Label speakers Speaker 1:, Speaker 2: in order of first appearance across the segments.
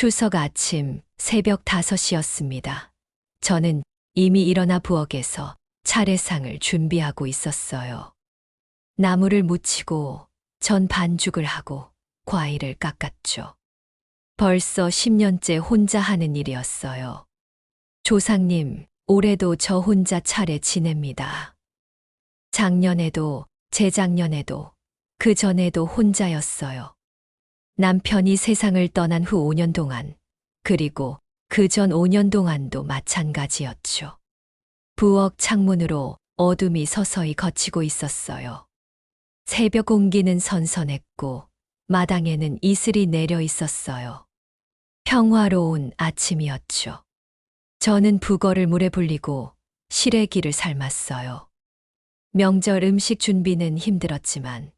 Speaker 1: 추석 아침 새벽 5시였습니다. 저는 이미 일어나 부엌에서 차례상을 준비하고 있었어요. 나물을 무치고 전 반죽을 하고 과일을 깎았죠. 벌써 10년째 혼자 하는 일이었어요. 조상님, 올해도 저 혼자 차례 지냅니다. 작년에도, 재작년에도, 그 전에도 혼자였어요. 남편이 세상을 떠난 후 5년 동안, 그리고 그 전 5년 동안도 마찬가지였죠. 부엌 창문으로 어둠이 서서히 걷히고 있었어요. 새벽 공기는 선선했고, 마당에는 이슬이 내려 있었어요. 평화로운 아침이었죠. 저는 북어를 물에 불리고 시래기를 삶았어요. 명절 음식 준비는 힘들었지만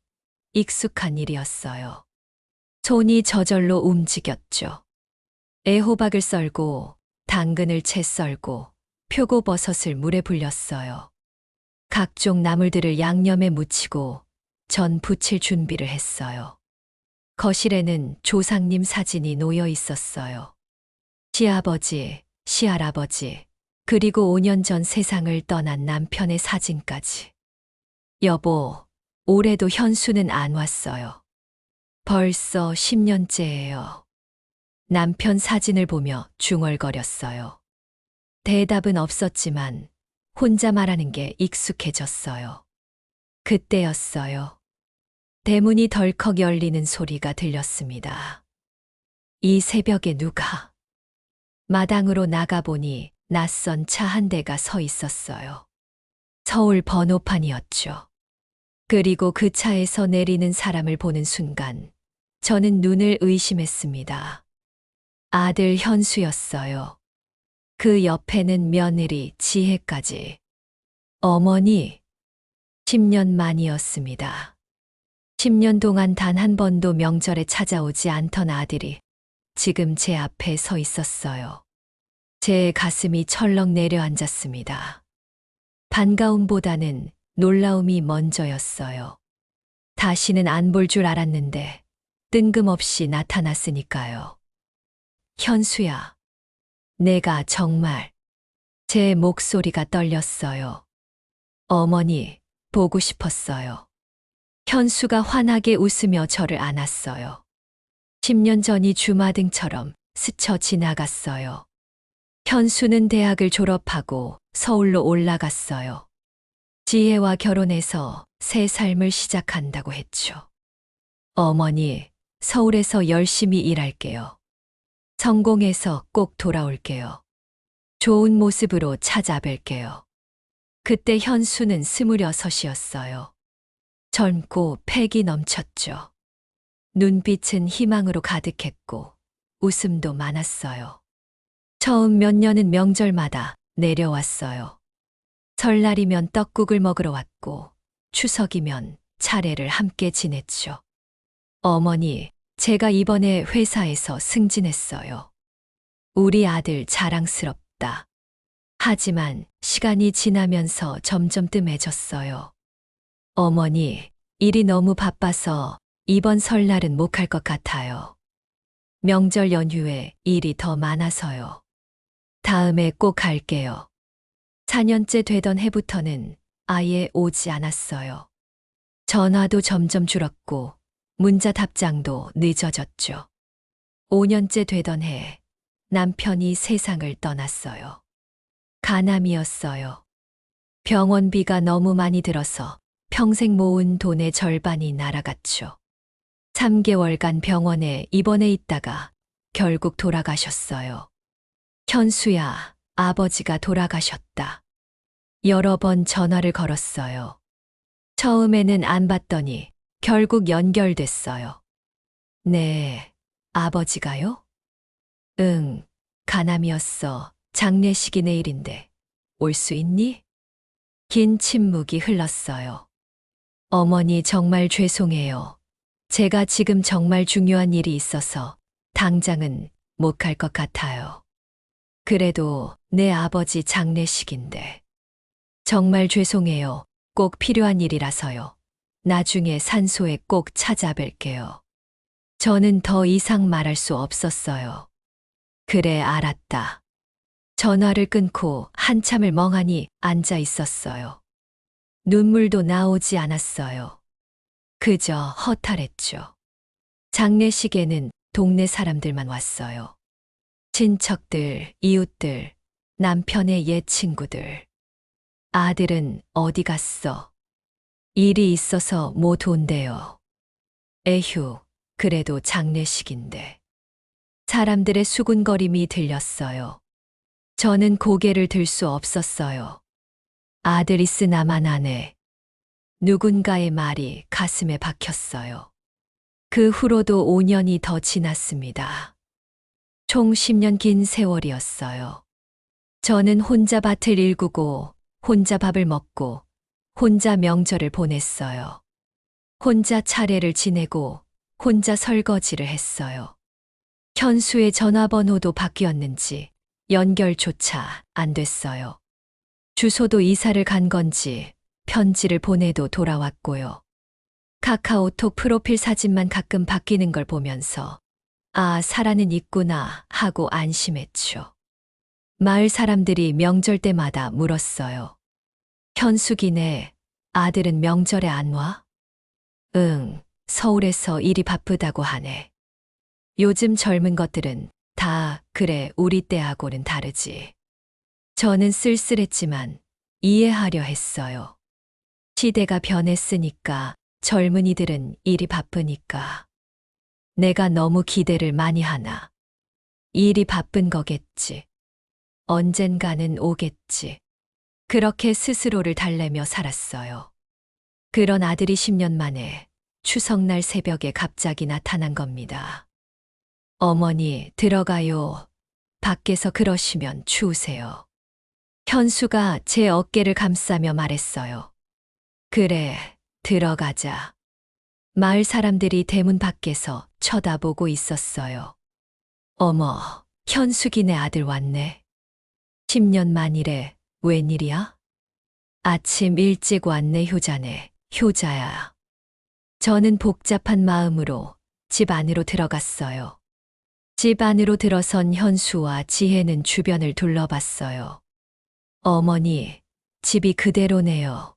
Speaker 1: 익숙한 일이었어요. 손이 저절로 움직였죠. 애호박을 썰고 당근을 채 썰고 표고버섯을 물에 불렸어요. 각종 나물들을 양념에 묻히고 전 부칠 준비를 했어요. 거실에는 조상님 사진이 놓여 있었어요. 시아버지, 시할아버지, 그리고 5년 전 세상을 떠난 남편의 사진까지. 여보, 올해도 현수는 안 왔어요. 벌써 10년째예요. 남편 사진을 보며 중얼거렸어요. 대답은 없었지만 혼자 말하는 게 익숙해졌어요. 그때였어요. 대문이 덜컥 열리는 소리가 들렸습니다. 이 새벽에 누가? 마당으로 나가보니 낯선 차 한 대가 서 있었어요. 서울 번호판이었죠. 그리고 그 차에서 내리는 사람을 보는 순간 저는 눈을 의심했습니다. 아들 현수였어요. 그 옆에는 며느리 지혜까지. 어머니, 10년 만이었습니다. 10년 동안 단 한 번도 명절에 찾아오지 않던 아들이 지금 제 앞에 서 있었어요. 제 가슴이 철렁 내려앉았습니다. 반가움보다는 놀라움이 먼저였어요. 다시는 안 볼 줄 알았는데 뜬금없이 나타났으니까요. 현수야, 내가 정말. 제 목소리가 떨렸어요. 어머니, 보고 싶었어요. 현수가 환하게 웃으며 저를 안았어요. 10년 전이 주마등처럼 스쳐 지나갔어요. 현수는 대학을 졸업하고 서울로 올라갔어요. 지혜와 결혼해서 새 삶을 시작한다고 했죠. 어머니, 서울에서 열심히 일할게요. 성공해서 꼭 돌아올게요. 좋은 모습으로 찾아뵐게요. 그때 현수는 26이었어요. 젊고 패기 넘쳤죠. 눈빛은 희망으로 가득했고 웃음도 많았어요. 처음 몇 년은 명절마다 내려왔어요. 설날이면 떡국을 먹으러 왔고 추석이면 차례를 함께 지냈죠. 어머니, 제가 이번에 회사에서 승진했어요. 우리 아들 자랑스럽다. 하지만 시간이 지나면서 점점 뜸해졌어요. 어머니, 일이 너무 바빠서 이번 설날은 못 갈 것 같아요. 명절 연휴에 일이 더 많아서요. 다음에 꼭 갈게요. 4년째 되던 해부터는 아예 오지 않았어요. 전화도 점점 줄었고 문자 답장도 늦어졌죠. 5년째 되던 해 남편이 세상을 떠났어요. 간암이었어요. 병원비가 너무 많이 들어서 평생 모은 돈의 절반이 날아갔죠. 3개월간 병원에 입원해 있다가 결국 돌아가셨어요. 현수야, 아버지가 돌아가셨다. 여러 번 전화를 걸었어요. 처음에는 안 받더니 결국 연결됐어요. 네, 아버지가요? 응, 간암이었어. 장례식이 내일인데 올 수 있니? 긴 침묵이 흘렀어요. 어머니 정말 죄송해요. 제가 지금 정말 중요한 일이 있어서 당장은 못 갈 것 같아요. 그래도 내 아버지 장례식인데. 정말 죄송해요. 꼭 필요한 일이라서요. 나중에 산소에 꼭 찾아뵐게요. 저는 더 이상 말할 수 없었어요. 그래, 알았다. 전화를 끊고 한참을 멍하니 앉아 있었어요. 눈물도 나오지 않았어요. 그저 허탈했죠. 장례식에는 동네 사람들만 왔어요. 친척들, 이웃들, 남편의 옛 친구들. 아들은 어디 갔어? 일이 있어서 못 온대요. 에휴, 그래도 장례식인데. 사람들의 수군거림이 들렸어요. 저는 고개를 들 수 없었어요. 아들 있으나만 하네. 누군가의 말이 가슴에 박혔어요. 그 후로도 5년이 더 지났습니다. 총 10년 긴 세월이었어요. 저는 혼자 밭을 일구고, 혼자 밥을 먹고, 혼자 명절을 보냈어요. 혼자 차례를 지내고, 혼자 설거지를 했어요. 현수의 전화번호도 바뀌었는지 연결조차 안 됐어요. 주소도 이사를 간 건지 편지를 보내도 돌아왔고요. 카카오톡 프로필 사진만 가끔 바뀌는 걸 보면서 아, 살아는 있구나 하고 안심했죠. 마을 사람들이 명절 때마다 물었어요. 현숙이네, 아들은 명절에 안 와? 응, 서울에서 일이 바쁘다고 하네. 요즘 젊은 것들은 다 그래, 우리 때하고는 다르지. 저는 쓸쓸했지만 이해하려 했어요. 시대가 변했으니까 젊은이들은 일이 바쁘니까. 내가 너무 기대를 많이 하나. 일이 바쁜 거겠지. 언젠가는 오겠지. 그렇게 스스로를 달래며 살았어요. 그런 아들이 10년 만에 추석날 새벽에 갑자기 나타난 겁니다. 어머니, 들어가요. 밖에서 그러시면 추우세요. 현수가 제 어깨를 감싸며 말했어요. 그래, 들어가자. 마을 사람들이 대문 밖에서 쳐다보고 있었어요. 어머, 현숙이네 아들 왔네. 10년 만이래, 웬일이야? 아침 일찍 왔네, 효자네, 효자야. 저는 복잡한 마음으로 집 안으로 들어갔어요. 집 안으로 들어선 현수와 지혜는 주변을 둘러봤어요. 어머니, 집이 그대로네요.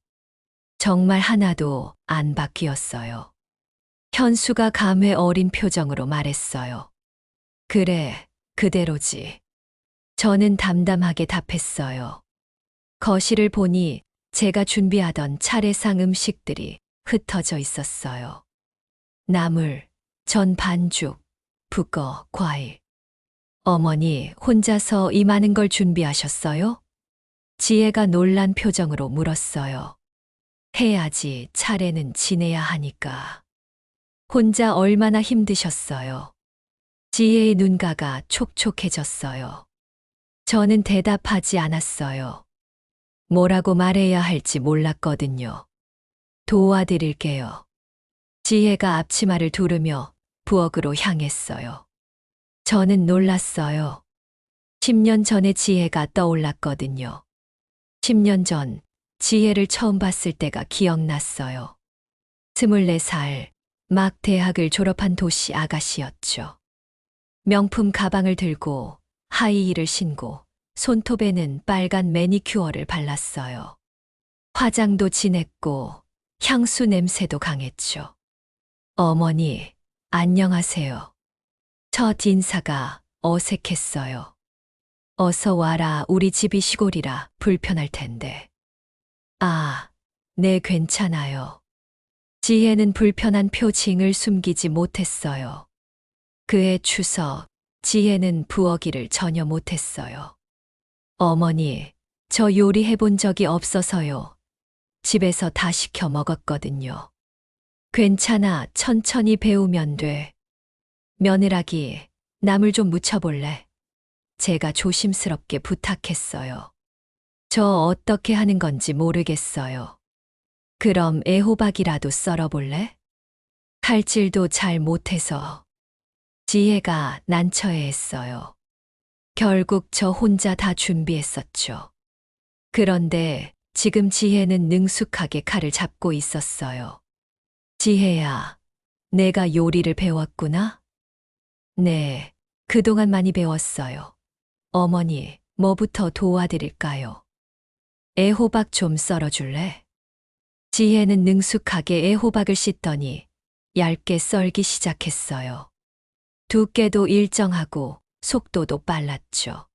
Speaker 1: 정말 하나도 안 바뀌었어요. 현수가 감회 어린 표정으로 말했어요. 그래, 그대로지. 저는 담담하게 답했어요. 거실을 보니 제가 준비하던 차례상 음식들이 흩어져 있었어요. 나물, 전 반죽, 북어, 과일. 어머니, 혼자서 이 많은 걸 준비하셨어요? 지혜가 놀란 표정으로 물었어요. 해야지, 차례는 지내야 하니까. 혼자 얼마나 힘드셨어요. 지혜의 눈가가 촉촉해졌어요. 저는 대답하지 않았어요. 뭐라고 말해야 할지 몰랐거든요. 도와드릴게요. 지혜가 앞치마를 두르며 부엌으로 향했어요. 저는 놀랐어요. 10년 전에 지혜가 떠올랐거든요. 10년 전 지혜를 처음 봤을 때가 기억났어요. 24살, 막 대학을 졸업한 도시 아가씨였죠. 명품 가방을 들고 하이힐을 신고 손톱에는 빨간 매니큐어를 발랐어요. 화장도 진했고 향수 냄새도 강했죠. 어머니, 안녕하세요. 첫 인사가 어색했어요. 어서 와라, 우리 집이 시골이라 불편할 텐데. 아, 네, 괜찮아요. 지혜는 불편한 표情을 숨기지 못했어요. 그해 추석, 지혜는 부엌일을 전혀 못했어요. 어머니, 저 요리해 본 적이 없어서요. 집에서 다 시켜 먹었거든요. 괜찮아, 천천히 배우면 돼. 며느라기, 나물 좀 무쳐볼래? 제가 조심스럽게 부탁했어요. 저 어떻게 하는 건지 모르겠어요. 그럼 애호박이라도 썰어볼래? 칼질도 잘 못해서. 지혜가 난처해했어요. 결국 저 혼자 다 준비했었죠. 그런데 지금 지혜는 능숙하게 칼을 잡고 있었어요. 지혜야, 내가 요리를 배웠구나? 네, 그동안 많이 배웠어요. 어머니, 뭐부터 도와드릴까요? 애호박 좀 썰어줄래? 지혜는 능숙하게 애호박을 씻더니 얇게 썰기 시작했어요. 두께도 일정하고 속도도 빨랐죠.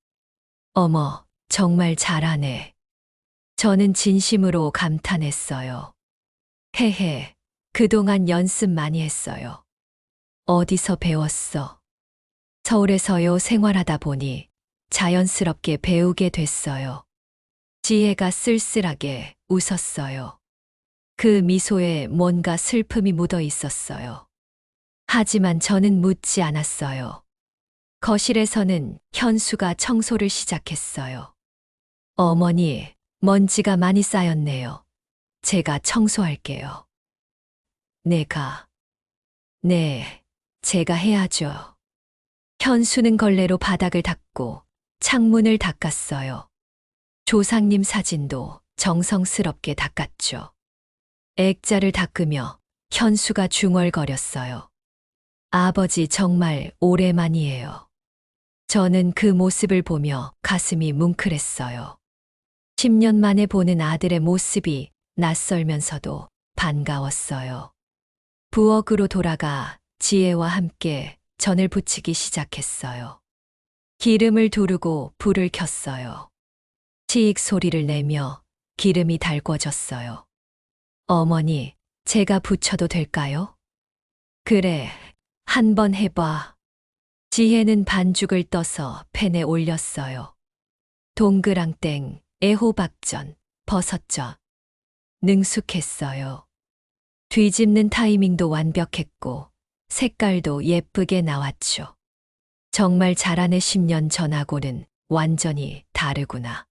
Speaker 1: 어머, 정말 잘하네. 저는 진심으로 감탄했어요. 헤헤, 그동안 연습 많이 했어요. 어디서 배웠어? 서울에서요. 생활하다 보니 자연스럽게 배우게 됐어요. 지혜가 쓸쓸하게 웃었어요. 그 미소에 뭔가 슬픔이 묻어 있었어요. 하지만 저는 묻지 않았어요. 거실에서는 현수가 청소를 시작했어요. 어머니, 먼지가 많이 쌓였네요. 제가 청소할게요. 네, 제가 해야죠. 현수는 걸레로 바닥을 닦고 창문을 닦았어요. 조상님 사진도 정성스럽게 닦았죠. 액자를 닦으며 현수가 중얼거렸어요. 아버지 정말 오래만이에요. 저는 그 모습을 보며 가슴이 뭉클했어요. 10년 만에 보는 아들의 모습이 낯설면서도 반가웠어요. 부엌으로 돌아가 지혜와 함께 전을 부치기 시작했어요. 기름을 두르고 불을 켰어요. 치익 소리를 내며 기름이 달궈졌어요. 어머니, 제가 부쳐도 될까요? 그래, 한번 해봐. 지혜는 반죽을 떠서 팬에 올렸어요. 동그랑땡, 애호박전, 버섯전. 능숙했어요. 뒤집는 타이밍도 완벽했고 색깔도 예쁘게 나왔죠. 정말 잘하네. 10년 전하고는 완전히 다르구나.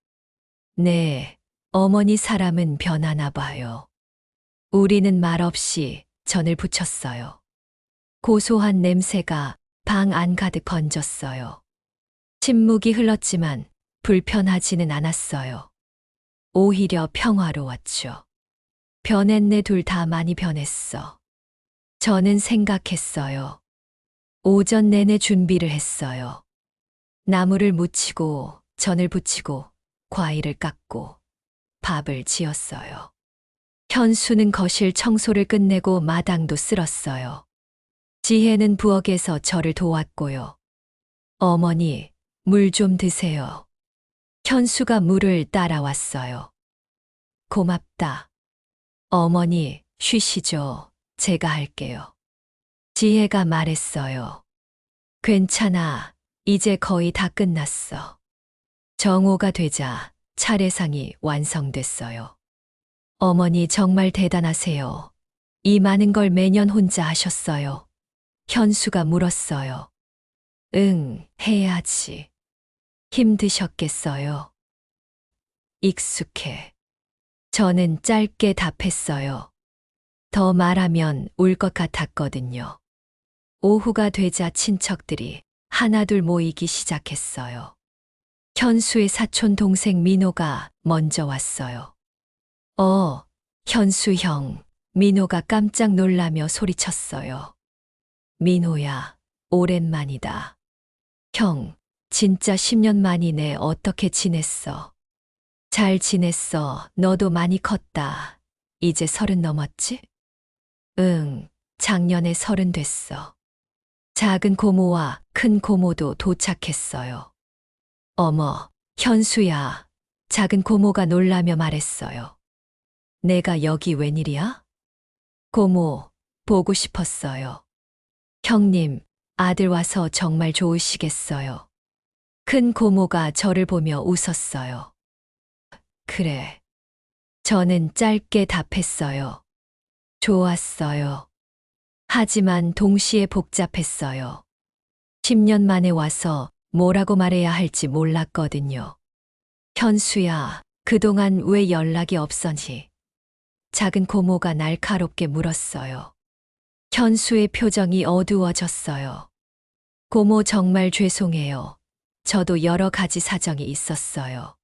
Speaker 1: 네, 어머니 사람은 변하나 봐요. 우리는 말없이 전을 부쳤어요. 고소한 냄새가 방 안 가득 번졌어요. 침묵이 흘렀지만 불편하지는 않았어요. 오히려 평화로웠죠. 변했네. 둘 다 많이 변했어. 저는 생각했어요. 오전 내내 준비를 했어요. 나물을 무치고 전을 부치고 과일을 깎고 밥을 지었어요. 현수는 거실 청소를 끝내고 마당도 쓸었어요. 지혜는 부엌에서 저를 도왔고요. 어머니, 물 좀 드세요. 현수가 물을 따라왔어요. 고맙다. 어머니, 쉬시죠. 제가 할게요. 지혜가 말했어요. 괜찮아. 이제 거의 다 끝났어. 정오가 되자 차례상이 완성됐어요. 어머니 정말 대단하세요. 이 많은 걸 매년 혼자 하셨어요. 현수가 물었어요. 응, 해야지. 힘드셨겠어요. 익숙해. 저는 짧게 답했어요. 더 말하면 울 것 같았거든요. 오후가 되자 친척들이 하나둘 모이기 시작했어요. 현수의 사촌 동생 민호가 먼저 왔어요. 현수 형, 민호가 깜짝 놀라며 소리쳤어요. 민호야, 오랜만이다. 형, 진짜 10년 만이네. 어떻게 지냈어? 잘 지냈어. 너도 많이 컸다. 이제 30 넘었지? 응, 작년에 30 됐어. 작은 고모와 큰 고모도 도착했어요. 어머, 현수야. 작은 고모가 놀라며 말했어요. 내가 여기 웬일이야? 고모, 보고 싶었어요. 형님, 아들 와서 정말 좋으시겠어요. 큰 고모가 저를 보며 웃었어요. 그래. 저는 짧게 답했어요. 좋았어요. 하지만 동시에 복잡했어요. 10년 만에 와서 뭐라고 말해야 할지 몰랐거든요. 현수야, 그동안 왜 연락이 없었니? 작은 고모가 날카롭게 물었어요. 현수의 표정이 어두워졌어요. 고모 정말 죄송해요. 저도 여러 가지 사정이 있었어요.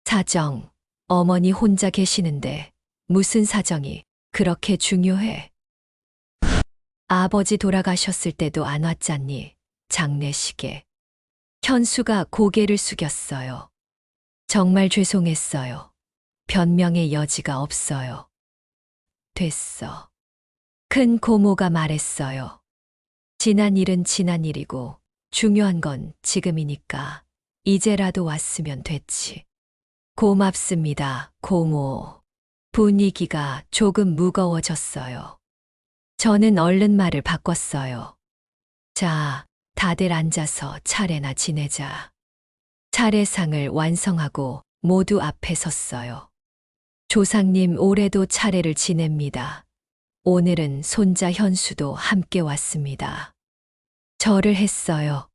Speaker 1: 사정, 어머니 혼자 계시는데 무슨 사정이 그렇게 중요해? 아버지 돌아가셨을 때도 안 왔잖니. 장례식에. 현수가 고개를 숙였어요. 정말 죄송했어요. 변명의 여지가 없어요. 됐어. 큰 고모가 말했어요. 지난 일은 지난 일이고 중요한 건 지금이니까 이제라도 왔으면 됐지. 고맙습니다, 고모. 분위기가 조금 무거워졌어요. 저는 얼른 말을 바꿨어요. 자, 다들 앉아서 차례나 지내자. 차례상을 완성하고 모두 앞에 섰어요. 조상님 올해도 차례를 지냅니다. 오늘은 손자 현수도 함께 왔습니다. 절을 했어요.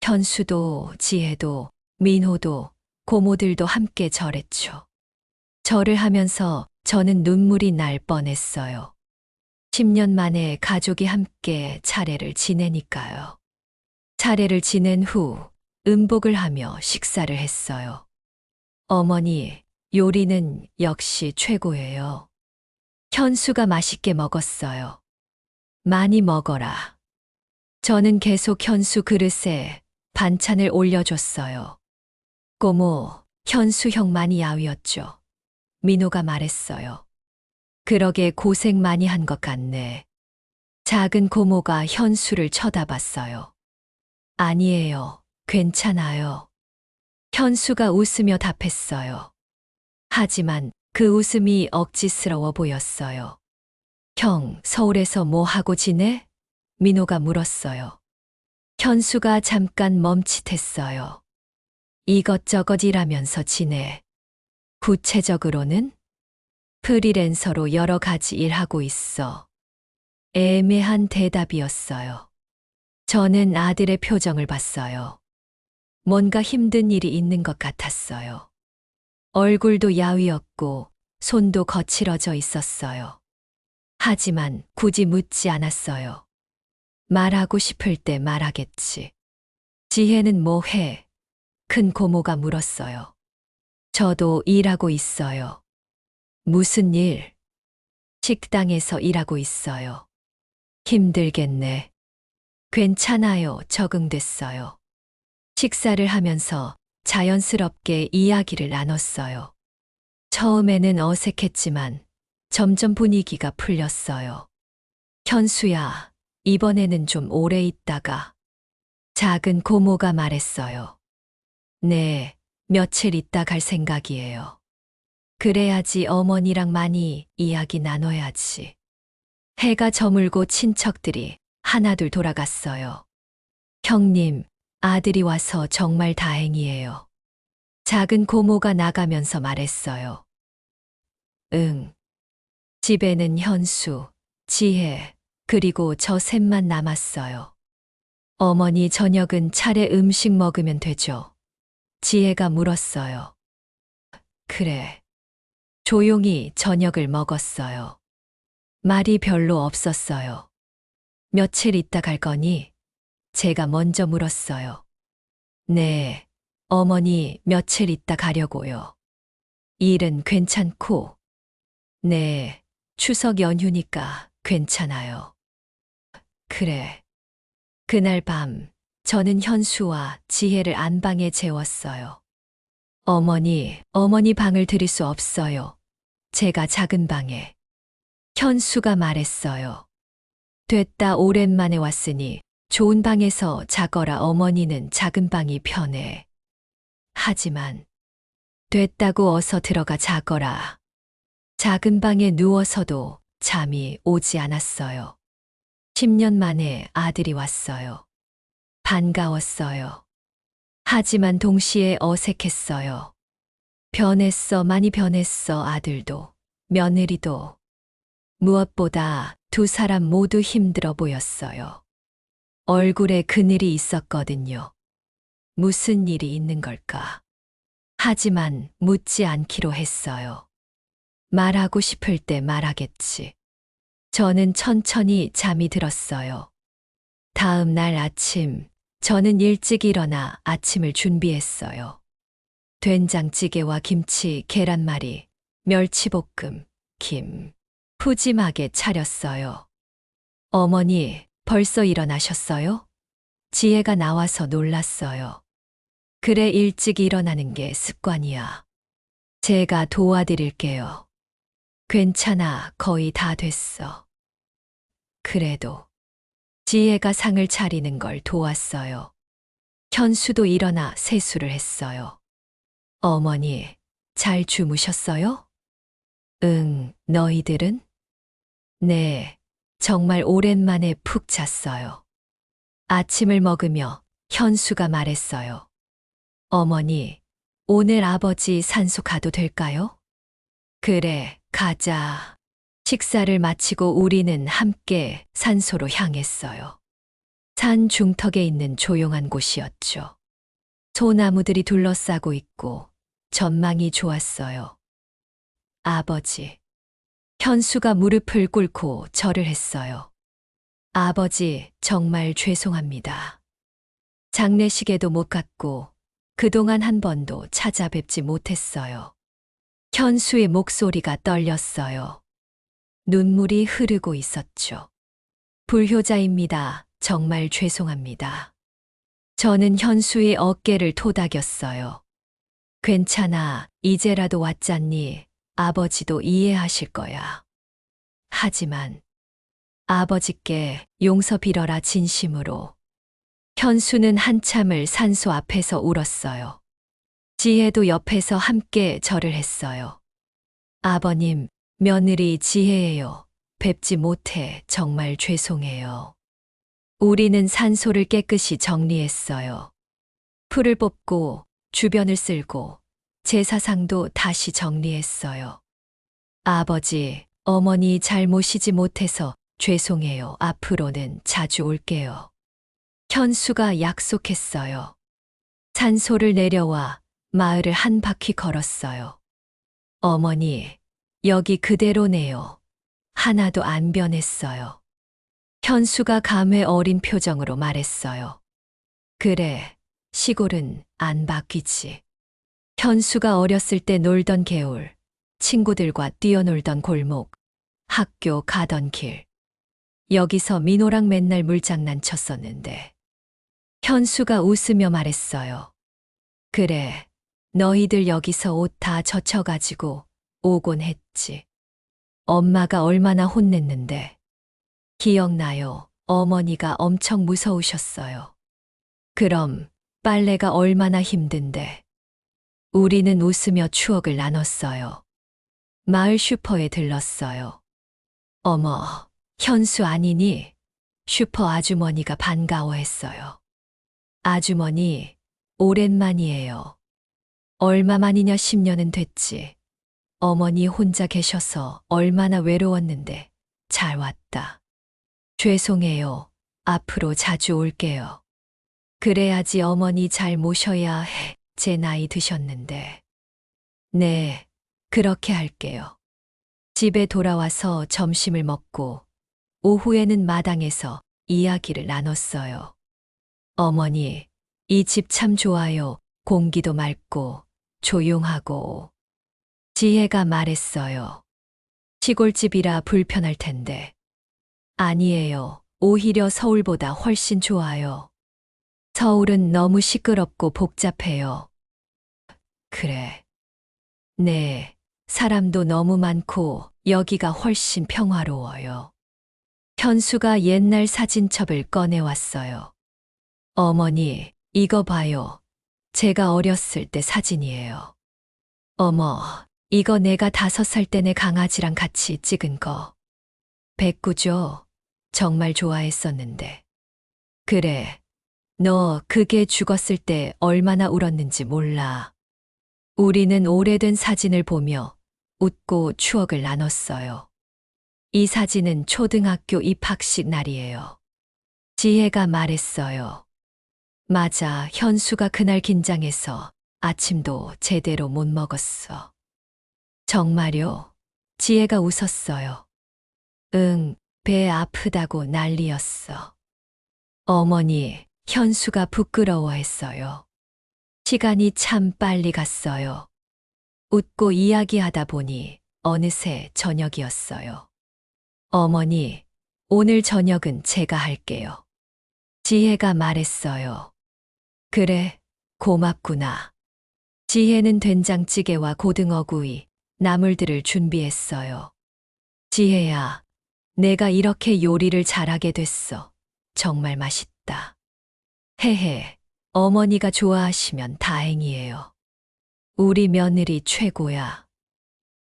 Speaker 1: 현수도, 지혜도, 민호도, 고모들도 함께 절했죠. 절을 하면서 저는 눈물이 날 뻔했어요. 10년 만에 가족이 함께 차례를 지내니까요. 차례를 지낸 후 음복을 하며 식사를 했어요. 어머니, 요리는 역시 최고예요. 현수가 맛있게 먹었어요. 많이 먹어라. 저는 계속 현수 그릇에 반찬을 올려줬어요. 고모, 현수 형 많이 야위었죠. 민호가 말했어요. 그러게 고생 많이 한 것 같네. 작은 고모가 현수를 쳐다봤어요. 아니에요. 괜찮아요. 현수가 웃으며 답했어요. 하지만 그 웃음이 억지스러워 보였어요. 형, 서울에서 뭐 하고 지내? 민호가 물었어요. 현수가 잠깐 멈칫했어요. 이것저것 일하면서 지내. 구체적으로는? 프리랜서로 여러 가지 일하고 있어. 애매한 대답이었어요. 저는 아들의 표정을 봤어요. 뭔가 힘든 일이 있는 것 같았어요. 얼굴도 야위었고 손도 거칠어져 있었어요. 하지만 굳이 묻지 않았어요. 말하고 싶을 때 말하겠지. 지혜는 뭐 해? 큰 고모가 물었어요. 저도 일하고 있어요. 무슨 일? 식당에서 일하고 있어요. 힘들겠네. 괜찮아요. 적응됐어요. 식사를 하면서 자연스럽게 이야기를 나눴어요. 처음에는 어색했지만 점점 분위기가 풀렸어요. 현수야, 이번에는 좀 오래 있다가. 작은 고모가 말했어요. 네, 며칠 있다 갈 생각이에요. 그래야지 어머니랑 많이 이야기 나눠야지. 해가 저물고 친척들이 하나둘 돌아갔어요. 형님, 아들이 와서 정말 다행이에요. 작은 고모가 나가면서 말했어요. 응. 집에는 현수, 지혜, 그리고 저 셋만 남았어요. 어머니 저녁은 차례 음식 먹으면 되죠? 지혜가 물었어요. 그래. 조용히 저녁을 먹었어요. 말이 별로 없었어요. 며칠 있다 갈 거니? 제가 먼저 물었어요. 네, 어머니 며칠 있다 가려고요. 일은 괜찮고? 네, 추석 연휴니까 괜찮아요. 그래. 그날 밤, 저는 현수와 지혜를 안방에 재웠어요. 어머니 방을 들일 수 없어요. 제가 작은 방에. 현수가 말했어요. 됐다 오랜만에 왔으니 좋은 방에서 자거라 어머니는 작은 방이 편해. 하지만 됐다고 어서 들어가 자거라. 작은 방에 누워서도 잠이 오지 않았어요. 10년 만에 아들이 왔어요. 반가웠어요. 하지만 동시에 어색했어요. 변했어, 많이 변했어, 아들도, 며느리도. 무엇보다 두 사람 모두 힘들어 보였어요. 얼굴에 그늘이 있었거든요. 무슨 일이 있는 걸까? 하지만 묻지 않기로 했어요. 말하고 싶을 때 말하겠지. 저는 천천히 잠이 들었어요. 다음 날 아침, 저는 일찍 일어나 아침을 준비했어요. 된장찌개와 김치, 계란말이, 멸치볶음, 김. 푸짐하게 차렸어요. 어머니, 벌써 일어나셨어요? 지혜가 나와서 놀랐어요. 그래, 일찍 일어나는 게 습관이야. 제가 도와드릴게요. 괜찮아, 거의 다 됐어. 그래도 지혜가 상을 차리는 걸 도왔어요. 현수도 일어나 세수를 했어요. 어머니, 잘 주무셨어요? 응, 너희들은? 네, 정말 오랜만에 푹 잤어요. 아침을 먹으며 현수가 말했어요. 어머니, 오늘 아버지 산소 가도 될까요? 그래, 가자. 식사를 마치고 우리는 함께 산소로 향했어요. 산 중턱에 있는 조용한 곳이었죠. 소나무들이 둘러싸고 있고 전망이 좋았어요. 아버지. 현수가 무릎을 꿇고 절을 했어요. 아버지, 정말 죄송합니다. 장례식에도 못 갔고 그동안 한 번도 찾아뵙지 못했어요. 현수의 목소리가 떨렸어요. 눈물이 흐르고 있었죠. 불효자입니다. 정말 죄송합니다. 저는 현수의 어깨를 토닥였어요. 괜찮아, 이제라도 왔잖니. 아버지도 이해하실 거야. 하지만 아버지께 용서 빌어라, 진심으로. 현수는 한참을 산소 앞에서 울었어요. 지혜도 옆에서 함께 절을 했어요. 아버님, 며느리 지혜예요. 뵙지 못해 정말 죄송해요. 우리는 산소를 깨끗이 정리했어요. 풀을 뽑고 주변을 쓸고 제사상도 다시 정리했어요. 아버지, 어머니 잘 모시지 못해서 죄송해요. 앞으로는 자주 올게요. 현수가 약속했어요. 산소를 내려와 마을을 한 바퀴 걸었어요. 어머니, 여기 그대로네요. 하나도 안 변했어요. 현수가 감회 어린 표정으로 말했어요. 그래, 시골은 안 바뀌지. 현수가 어렸을 때 놀던 개울, 친구들과 뛰어놀던 골목, 학교 가던 길. 여기서 민호랑 맨날 물장난 쳤었는데. 현수가 웃으며 말했어요. 그래, 너희들 여기서 옷 다 젖혀가지고 오곤 했지. 엄마가 얼마나 혼냈는데. 기억나요. 어머니가 엄청 무서우셨어요. 그럼 빨래가 얼마나 힘든데. 우리는 웃으며 추억을 나눴어요. 마을 슈퍼에 들렀어요. 어머, 현수 아니니? 슈퍼 아주머니가 반가워했어요. 아주머니, 오랜만이에요. 얼마만이냐, 10년은 됐지. 어머니 혼자 계셔서 얼마나 외로웠는데 잘 왔다. 죄송해요. 앞으로 자주 올게요. 그래야지 어머니 잘 모셔야 해. 제 나이 드셨는데. 네, 그렇게 할게요. 집에 돌아와서 점심을 먹고 오후에는 마당에서 이야기를 나눴어요. 어머니, 이 집 참 좋아요. 공기도 맑고 조용하고. 지혜가 말했어요. 시골집이라 불편할 텐데. 아니에요. 오히려 서울보다 훨씬 좋아요. 서울은 너무 시끄럽고 복잡해요. 그래. 네, 사람도 너무 많고 여기가 훨씬 평화로워요. 현수가 옛날 사진첩을 꺼내왔어요. 어머니, 이거 봐요. 제가 어렸을 때 사진이에요. 어머, 이거 내가 5살 때 내 강아지랑 같이 찍은 거. 백구죠? 정말 좋아했었는데. 그래. 너 그게 죽었을 때 얼마나 울었는지 몰라. 우리는 오래된 사진을 보며 웃고 추억을 나눴어요. 이 사진은 초등학교 입학식 날이에요. 지혜가 말했어요. 맞아, 현수가 그날 긴장해서 아침도 제대로 못 먹었어. 정말요? 지혜가 웃었어요. 응, 배 아프다고 난리였어. 어머니, 현수가 부끄러워했어요. 시간이 참 빨리 갔어요. 웃고 이야기하다 보니 어느새 저녁이었어요. 어머니, 오늘 저녁은 제가 할게요. 지혜가 말했어요. 그래, 고맙구나. 지혜는 된장찌개와 고등어구이, 나물들을 준비했어요. 지혜야, 내가 이렇게 요리를 잘하게 됐어. 정말 맛있다. 헤헤, 어머니가 좋아하시면 다행이에요. 우리 며느리 최고야.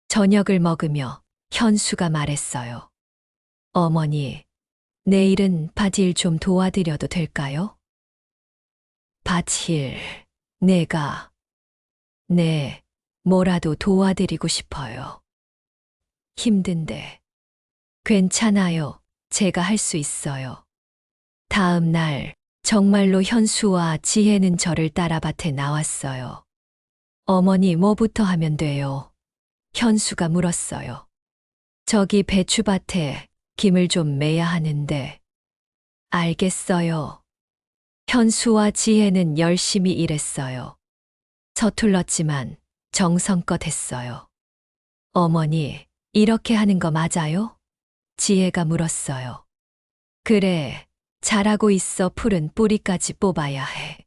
Speaker 1: 저녁을 먹으며 현수가 말했어요. 어머니, 내일은 밭일 좀 도와드려도 될까요? 밭일, 내가, 네, 뭐라도 도와드리고 싶어요. 힘든데. 괜찮아요. 제가 할 수 있어요. 다음 날, 정말로 현수와 지혜는 저를 따라 밭에 나왔어요. 어머니, 뭐부터 하면 돼요? 현수가 물었어요. 저기 배추밭에 김을 좀 매야 하는데. 알겠어요. 현수와 지혜는 열심히 일했어요. 서툴렀지만 정성껏 했어요. 어머니, 이렇게 하는 거 맞아요? 지혜가 물었어요. 그래, 잘하고 있어. 풀은 뿌리까지 뽑아야 해.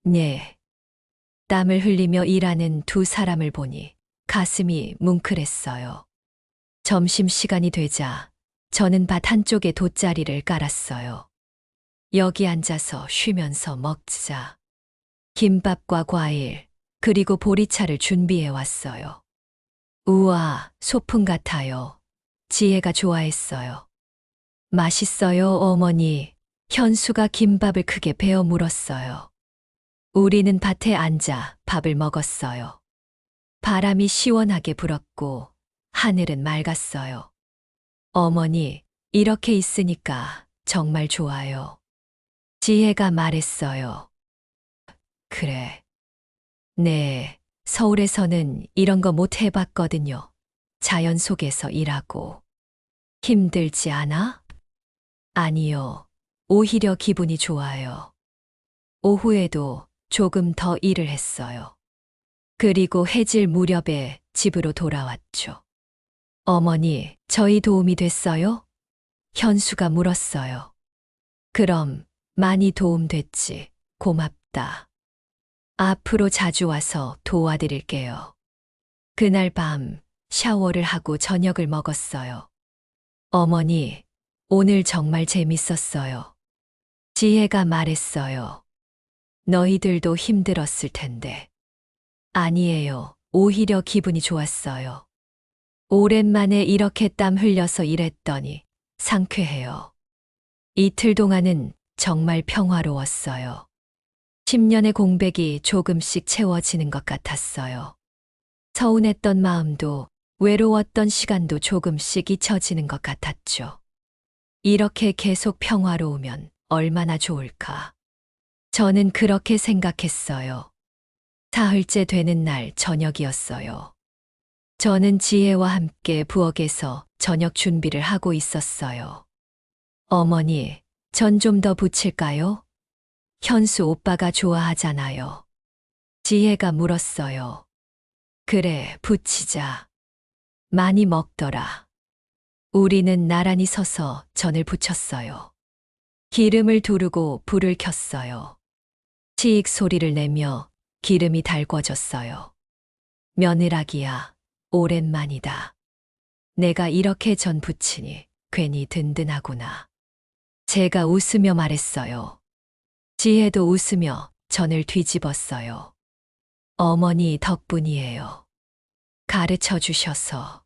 Speaker 1: 네. 땀을 흘리며 일하는 두 사람을 보니 가슴이 뭉클했어요. 점심시간이 되자 저는 밭 한쪽에 돗자리를 깔았어요. 여기 앉아서 쉬면서 먹자. 김밥과 과일, 그리고 보리차를 준비해 왔어요. 우와, 소풍 같아요. 지혜가 좋아했어요. 맛있어요, 어머니. 현수가 김밥을 크게 베어 물었어요. 우리는 밭에 앉아 밥을 먹었어요. 바람이 시원하게 불었고 하늘은 맑았어요. 어머니, 이렇게 있으니까 정말 좋아요. 지혜가 말했어요. 그래. 네, 서울에서는 이런 거 못 해봤거든요. 자연 속에서 일하고. 힘들지 않아? 아니요. 오히려 기분이 좋아요. 오후에도 조금 더 일을 했어요. 그리고 해질 무렵에 집으로 돌아왔죠. 어머니, 저희 도움이 됐어요? 현수가 물었어요. 그럼 많이 도움됐지. 고맙다. 앞으로 자주 와서 도와드릴게요. 그날 밤 샤워를 하고 저녁을 먹었어요. 어머니, 오늘 정말 재밌었어요. 지혜가 말했어요. 너희들도 힘들었을 텐데. 아니에요. 오히려 기분이 좋았어요. 오랜만에 이렇게 땀 흘려서 일했더니 상쾌해요. 이틀 동안은 정말 평화로웠어요. 10년의 공백이 조금씩 채워지는 것 같았어요. 서운했던 마음도 외로웠던 시간도 조금씩 잊혀지는 것 같았죠. 이렇게 계속 평화로우면 얼마나 좋을까. 저는 그렇게 생각했어요. 사흘째 되는 날 저녁이었어요. 저는 지혜와 함께 부엌에서 저녁 준비를 하고 있었어요. 어머니, 전 좀 더 부칠까요? 현수 오빠가 좋아하잖아요. 지혜가 물었어요. 그래, 부치자. 많이 먹더라. 우리는 나란히 서서 전을 부쳤어요. 기름을 두르고 불을 켰어요. 치익 소리를 내며 기름이 달궈졌어요. 며느라기야, 오랜만이다. 내가 이렇게 전 부치니 괜히 든든하구나. 제가 웃으며 말했어요. 지혜도 웃으며 전을 뒤집었어요. 어머니 덕분이에요. 가르쳐 주셔서.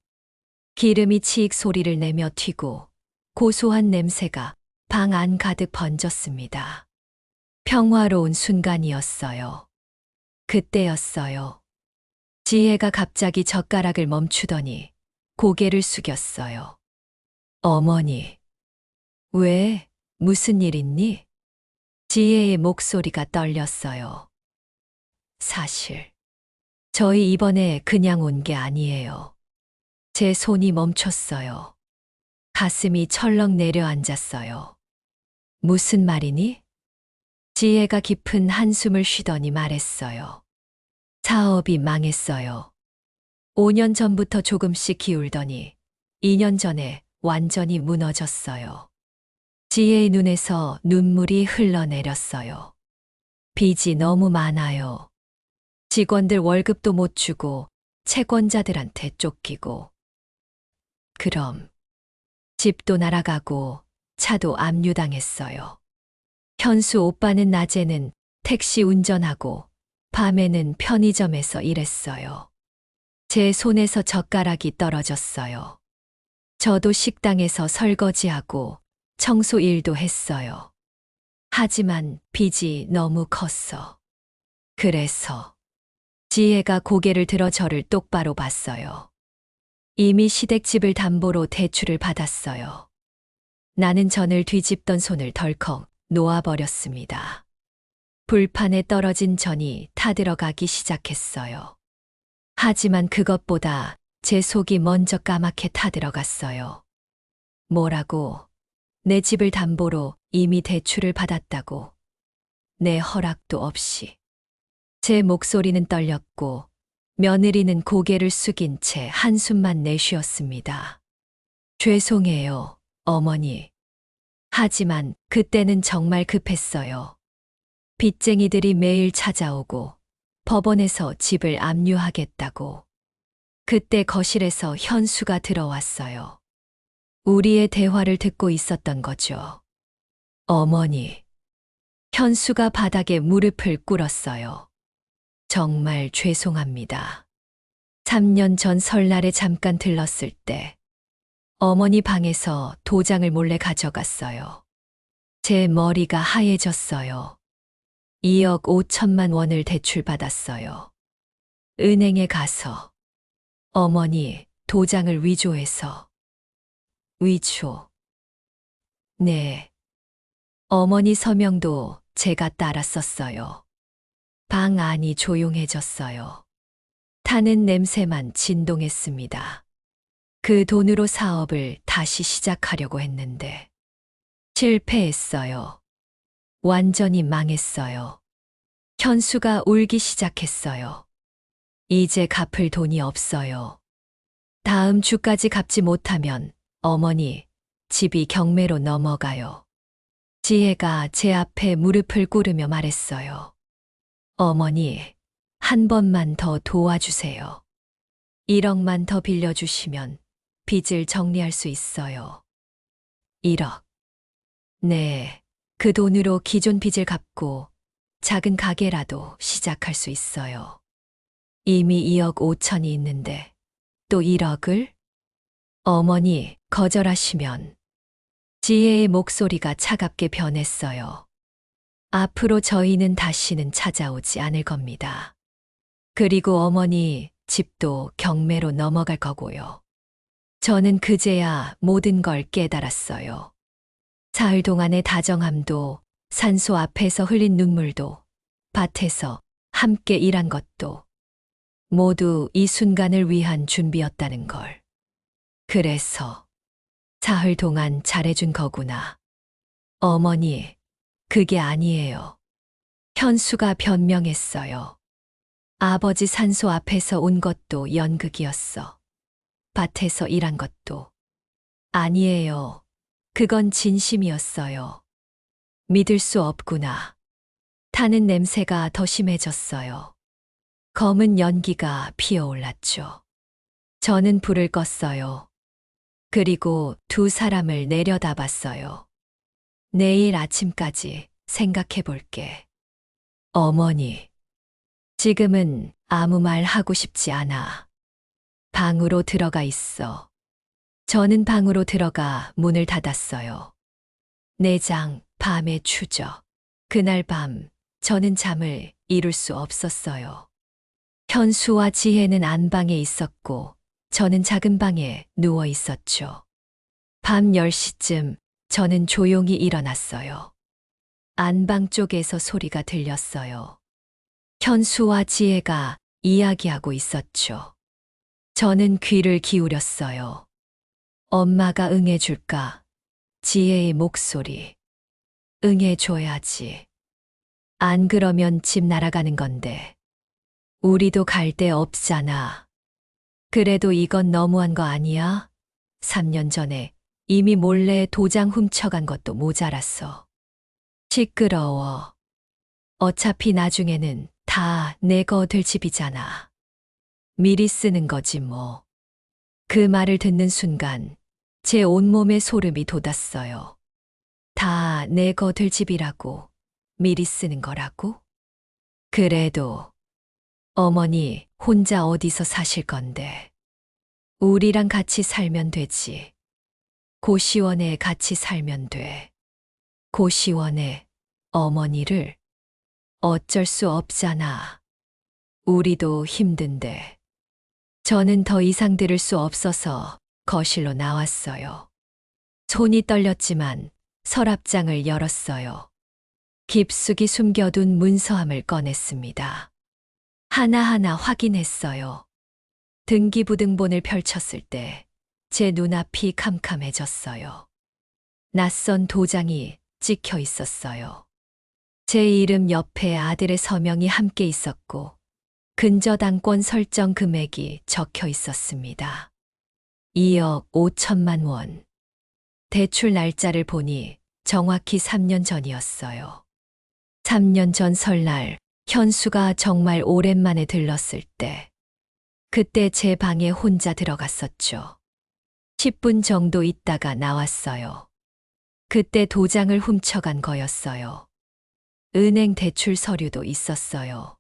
Speaker 1: 기름이 치익 소리를 내며 튀고 고소한 냄새가 방 안 가득 번졌습니다. 평화로운 순간이었어요. 그때였어요. 지혜가 갑자기 젓가락을 멈추더니 고개를 숙였어요. 어머니, 왜? 무슨 일 있니? 지혜의 목소리가 떨렸어요. 사실, 저희 이번에 그냥 온 게 아니에요. 제 손이 멈췄어요. 가슴이 철렁 내려앉았어요. 무슨 말이니? 지혜가 깊은 한숨을 쉬더니 말했어요. 사업이 망했어요. 5년 전부터 조금씩 기울더니 2년 전에 완전히 무너졌어요. 지혜의 눈에서 눈물이 흘러내렸어요. 빚이 너무 많아요. 직원들 월급도 못 주고 채권자들한테 쫓기고. 그럼 집도 날아가고 차도 압류당했어요. 현수 오빠는 낮에는 택시 운전하고 밤에는 편의점에서 일했어요. 제 손에서 젓가락이 떨어졌어요. 저도 식당에서 설거지하고 청소 일도 했어요. 하지만 빚이 너무 컸어. 그래서 지혜가 고개를 들어 저를 똑바로 봤어요. 이미 시댁집을 담보로 대출을 받았어요. 나는 전을 뒤집던 손을 덜컥 놓아버렸습니다. 불판에 떨어진 전이 타들어가기 시작했어요. 하지만 그것보다 제 속이 먼저 까맣게 타들어갔어요. 뭐라고? 내 집을 담보로 이미 대출을 받았다고. 내 허락도 없이. 제 목소리는 떨렸고 며느리는 고개를 숙인 채 한숨만 내쉬었습니다. 죄송해요, 어머니. 하지만 그때는 정말 급했어요. 빚쟁이들이 매일 찾아오고 법원에서 집을 압류하겠다고. 그때 거실에서 현수가 들어왔어요. 우리의 대화를 듣고 있었던 거죠. 어머니. 현수가 바닥에 무릎을 꿇었어요. 정말 죄송합니다. 3년 전 설날에 잠깐 들렀을 때 어머니 방에서 도장을 몰래 가져갔어요. 제 머리가 하얘졌어요. 2억 5천만 원을 대출받았어요. 은행에 가서 어머니 도장을 위조해서. 위조. 네. 어머니 서명도 제가 따라 썼어요. 방 안이 조용해졌어요. 타는 냄새만 진동했습니다. 그 돈으로 사업을 다시 시작하려고 했는데 실패했어요. 완전히 망했어요. 현수가 울기 시작했어요. 이제 갚을 돈이 없어요. 다음 주까지 갚지 못하면 어머니, 집이 경매로 넘어가요. 지혜가 제 앞에 무릎을 꿇으며 말했어요. 어머니, 한 번만 더 도와주세요. 1억만 더 빌려주시면 빚을 정리할 수 있어요. 1억. 네, 그 돈으로 기존 빚을 갚고 작은 가게라도 시작할 수 있어요. 이미 2억 5천이 있는데 또 1억을? 어머니, 거절하시면. 지혜의 목소리가 차갑게 변했어요. 앞으로 저희는 다시는 찾아오지 않을 겁니다. 그리고 어머니 집도 경매로 넘어갈 거고요. 저는 그제야 모든 걸 깨달았어요. 사흘 동안의 다정함도, 산소 앞에서 흘린 눈물도, 밭에서 함께 일한 것도 모두 이 순간을 위한 준비였다는 걸. 그래서 사흘 동안 잘해준 거구나. 어머니, 그게 아니에요. 현수가 변명했어요. 아버지 산소 앞에서 온 것도 연극이었어. 밭에서 일한 것도. 아니에요. 그건 진심이었어요. 믿을 수 없구나. 타는 냄새가 더 심해졌어요. 검은 연기가 피어올랐죠. 저는 불을 껐어요. 그리고 두 사람을 내려다봤어요. 내일 아침까지 생각해 볼게. 어머니, 지금은 아무 말 하고 싶지 않아. 방으로 들어가 있어. 저는 방으로 들어가 문을 닫았어요. 내장 밤에 추적. 그날 밤 저는 잠을 이룰 수 없었어요. 현수와 지혜는 안방에 있었고 저는 작은 방에 누워 있었죠. 밤 10시쯤 저는 조용히 일어났어요. 안방 쪽에서 소리가 들렸어요. 현수와 지혜가 이야기하고 있었죠. 저는 귀를 기울였어요. 엄마가 응해줄까? 지혜의 목소리. 응해줘야지. 안 그러면 집 날아가는 건데. 우리도 갈 데 없잖아. 그래도 이건 너무한 거 아니야? 3년 전에 이미 몰래 도장 훔쳐간 것도 모자랐어. 시끄러워. 어차피 나중에는 다 내 거 될 집이잖아. 미리 쓰는 거지 뭐. 그 말을 듣는 순간 제 온몸에 소름이 돋았어요. 다 내 거 될 집이라고, 미리 쓰는 거라고? 그래도 어머니 혼자 어디서 사실 건데. 우리랑 같이 살면 되지. 고시원에 같이 살면 돼. 고시원에 어머니를 어쩔 수 없잖아. 우리도 힘든데. 저는 더 이상 들을 수 없어서 거실로 나왔어요. 손이 떨렸지만 서랍장을 열었어요. 깊숙이 숨겨둔 문서함을 꺼냈습니다. 하나하나 확인했어요. 등기부등본을 펼쳤을 때 제 눈앞이 캄캄해졌어요. 낯선 도장이 찍혀 있었어요. 제 이름 옆에 아들의 서명이 함께 있었고 근저당권 설정 금액이 적혀 있었습니다. 2억 5천만 원. 대출 날짜를 보니 정확히 3년 전이었어요. 3년 전 설날 현수가 정말 오랜만에 들렀을 때, 그때 제 방에 혼자 들어갔었죠. 10분 정도 있다가 나왔어요. 그때 도장을 훔쳐간 거였어요. 은행 대출 서류도 있었어요.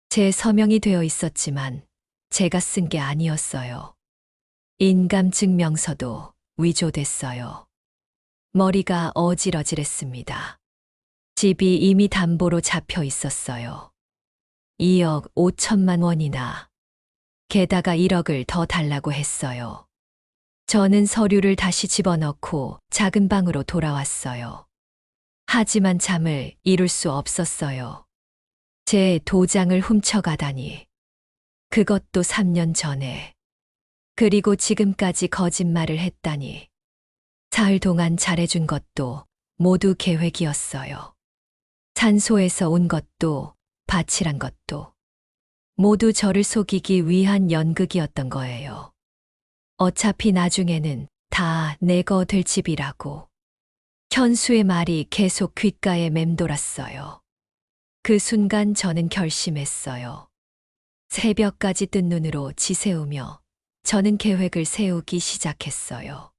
Speaker 1: 제 서명이 되어 있었지만 제가 쓴 게 아니었어요. 인감증명서도 위조됐어요. 머리가 어질어질했습니다. 집이 이미 담보로 잡혀 있었어요. 2억 5천만 원이나. 게다가 1억을 더 달라고 했어요. 저는 서류를 다시 집어넣고 작은 방으로 돌아왔어요. 하지만 잠을 이룰 수 없었어요. 제 도장을 훔쳐가다니. 그것도 3년 전에. 그리고 지금까지 거짓말을 했다니. 사흘 동안 잘해준 것도 모두 계획이었어요. 산소에서 온 것도 바치란 것도 모두 저를 속이기 위한 연극이었던 거예요. 어차피 나중에는 다 내 거 될 집이라고. 현수의 말이 계속 귓가에 맴돌았어요. 그 순간 저는 결심했어요. 새벽까지 뜬 눈으로 지새우며 저는 계획을 세우기 시작했어요.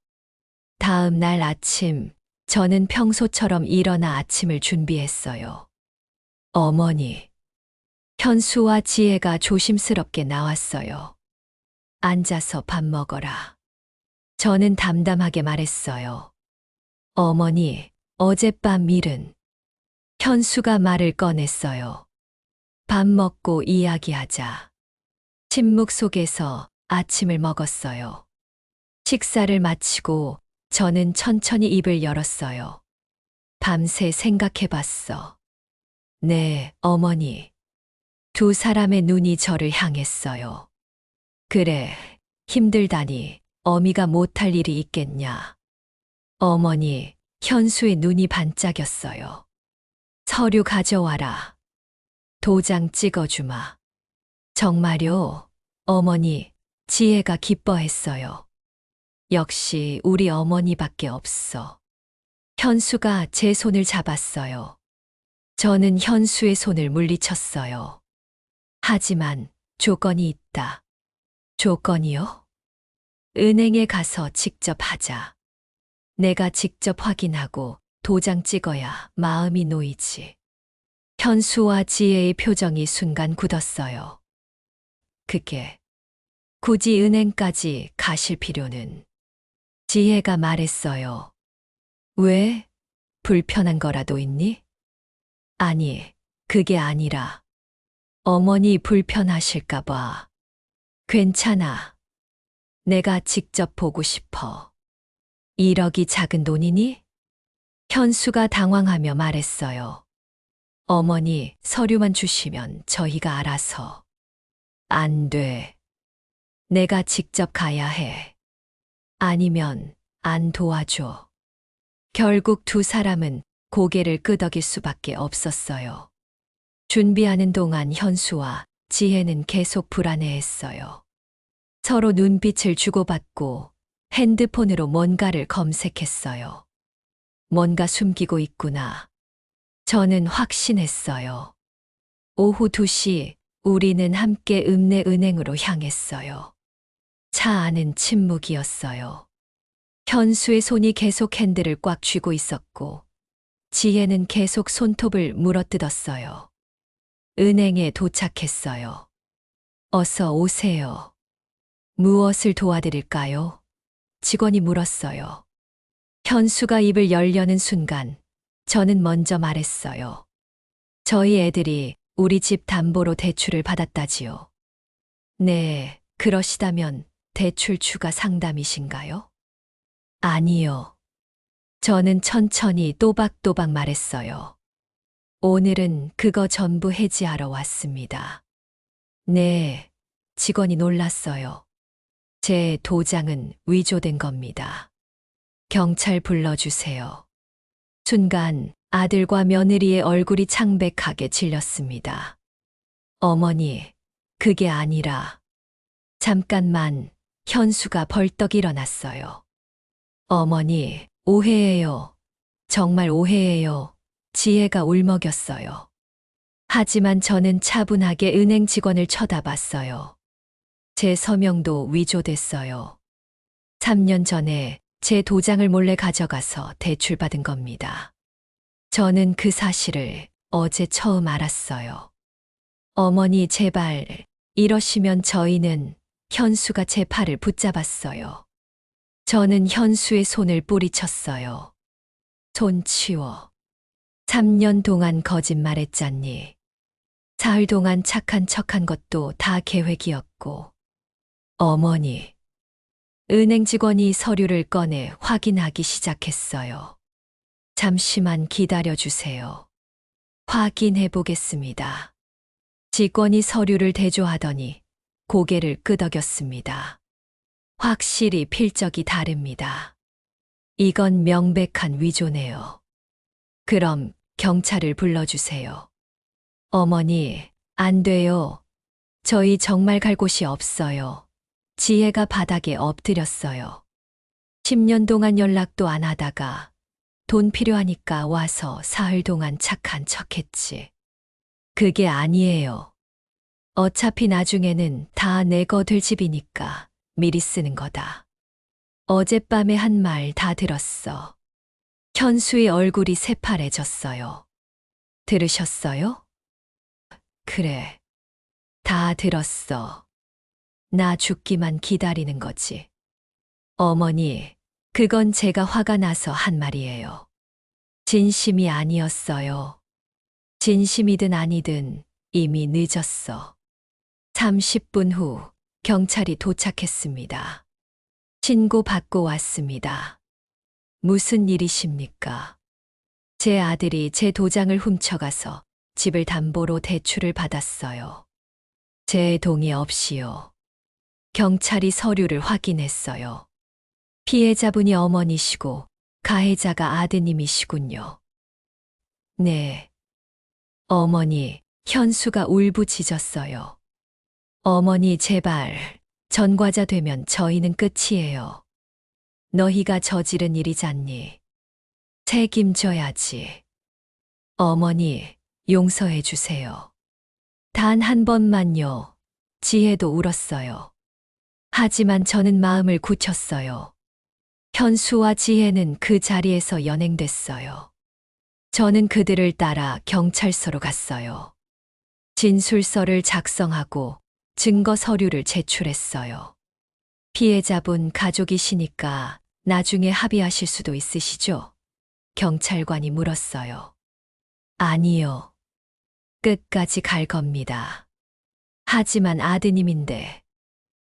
Speaker 1: 다음 날 아침, 저는 평소처럼 일어나 아침을 준비했어요. 어머니, 현수와 지혜가 조심스럽게 나왔어요. 앉아서 밥 먹어라. 저는 담담하게 말했어요. 어머니, 어젯밤 일은. 현수가 말을 꺼냈어요. 밥 먹고 이야기하자. 침묵 속에서 아침을 먹었어요. 식사를 마치고 저는 천천히 입을 열었어요. 밤새 생각해봤어. 네, 어머니. 두 사람의 눈이 저를 향했어요. 그래, 힘들다니 어미가 못할 일이 있겠냐. 어머니, 현수의 눈이 반짝였어요. 서류 가져와라. 도장 찍어주마. 정말요, 어머니, 지혜가 기뻐했어요. 역시 우리 어머니밖에 없어. 현수가 제 손을 잡았어요. 저는 현수의 손을 물리쳤어요. 하지만 조건이 있다. 조건이요? 은행에 가서 직접 하자. 내가 직접 확인하고 도장 찍어야 마음이 놓이지. 현수와 지혜의 표정이 순간 굳었어요. 그게 굳이 은행까지 가실 필요는. 지혜가 말했어요. 왜? 불편한 거라도 있니? 아니, 그게 아니라 어머니 불편하실까 봐. 괜찮아. 내가 직접 보고 싶어. 1억이 작은 돈이니? 현수가 당황하며 말했어요. 어머니, 서류만 주시면 저희가 알아서. 안 돼. 내가 직접 가야 해. 아니면 안 도와줘. 결국 두 사람은 고개를 끄덕일 수밖에 없었어요. 준비하는 동안 현수와 지혜는 계속 불안해했어요. 서로 눈빛을 주고받고 핸드폰으로 뭔가를 검색했어요. 뭔가 숨기고 있구나. 저는 확신했어요. 오후 2시 우리는 함께 읍내은행으로 향했어요. 차 안은 침묵이었어요. 현수의 손이 계속 핸들을 꽉 쥐고 있었고 지혜는 계속 손톱을 물어뜯었어요. 은행에 도착했어요. 어서 오세요. 무엇을 도와드릴까요? 직원이 물었어요. 현수가 입을 열려는 순간 저는 먼저 말했어요. 저희 애들이 우리 집 담보로 대출을 받았다지요. 네, 그러시다면 대출 추가 상담이신가요? 아니요. 저는 천천히 또박또박 말했어요. 오늘은 그거 전부 해지하러 왔습니다. 네, 직원이 놀랐어요. 제 도장은 위조된 겁니다. 경찰 불러주세요. 순간 아들과 며느리의 얼굴이 창백하게 질렸습니다. 어머니, 그게 아니라. 잠깐만, 현수가 벌떡 일어났어요. 어머니, 오해예요. 정말 오해예요. 지혜가 울먹였어요. 하지만 저는 차분하게 은행 직원을 쳐다봤어요. 제 서명도 위조됐어요. 3년 전에 제 도장을 몰래 가져가서 대출받은 겁니다. 저는 그 사실을 어제 처음 알았어요. 어머니, 제발, 이러시면 저희는. 현수가 제 팔을 붙잡았어요. 저는 현수의 손을 뿌리쳤어요. 손 치워. 3년 동안 거짓말했잖니. 사흘 동안 착한 척한 것도 다 계획이었고. 어머니. 은행 직원이 서류를 꺼내 확인하기 시작했어요. 잠시만 기다려 주세요. 확인해 보겠습니다. 직원이 서류를 대조하더니 고개를 끄덕였습니다. 확실히 필적이 다릅니다. 이건 명백한 위조네요. 그럼 경찰을 불러주세요. 어머니, 안 돼요. 저희 정말 갈 곳이 없어요. 지혜가 바닥에 엎드렸어요. 10년 동안 연락도 안 하다가 돈 필요하니까 와서 사흘 동안 착한 척했지. 그게 아니에요. 어차피 나중에는 다 내 거 될 집이니까 미리 쓰는 거다. 어젯밤에 한 말 다 들었어. 현수의 얼굴이 새파래졌어요. 들으셨어요? 그래. 다 들었어. 나 죽기만 기다리는 거지. 어머니, 그건 제가 화가 나서 한 말이에요. 진심이 아니었어요. 진심이든 아니든 이미 늦었어. 30분 후 경찰이 도착했습니다. 신고 받고 왔습니다. 무슨 일이십니까? 제 아들이 제 도장을 훔쳐가서 집을 담보로 대출을 받았어요. 제 동의 없이요. 경찰이 서류를 확인했어요. 피해자분이 어머니시고 가해자가 아드님이시군요. 네. 어머니, 현수가 울부짖었어요. 어머니, 제발, 전과자 되면 저희는 끝이에요. 너희가 저지른 일이잖니. 책임져야지. 어머니, 용서해 주세요. 단 한 번만요. 지혜도 울었어요. 하지만 저는 마음을 굳혔어요. 현수와 지혜는 그 자리에서 연행됐어요. 저는 그들을 따라 경찰서로 갔어요. 진술서를 작성하고 증거 서류를 제출했어요. 피해자분 가족이시니까 나중에 합의하실 수도 있으시죠? 경찰관이 물었어요. 아니요. 끝까지 갈 겁니다. 하지만 아드님인데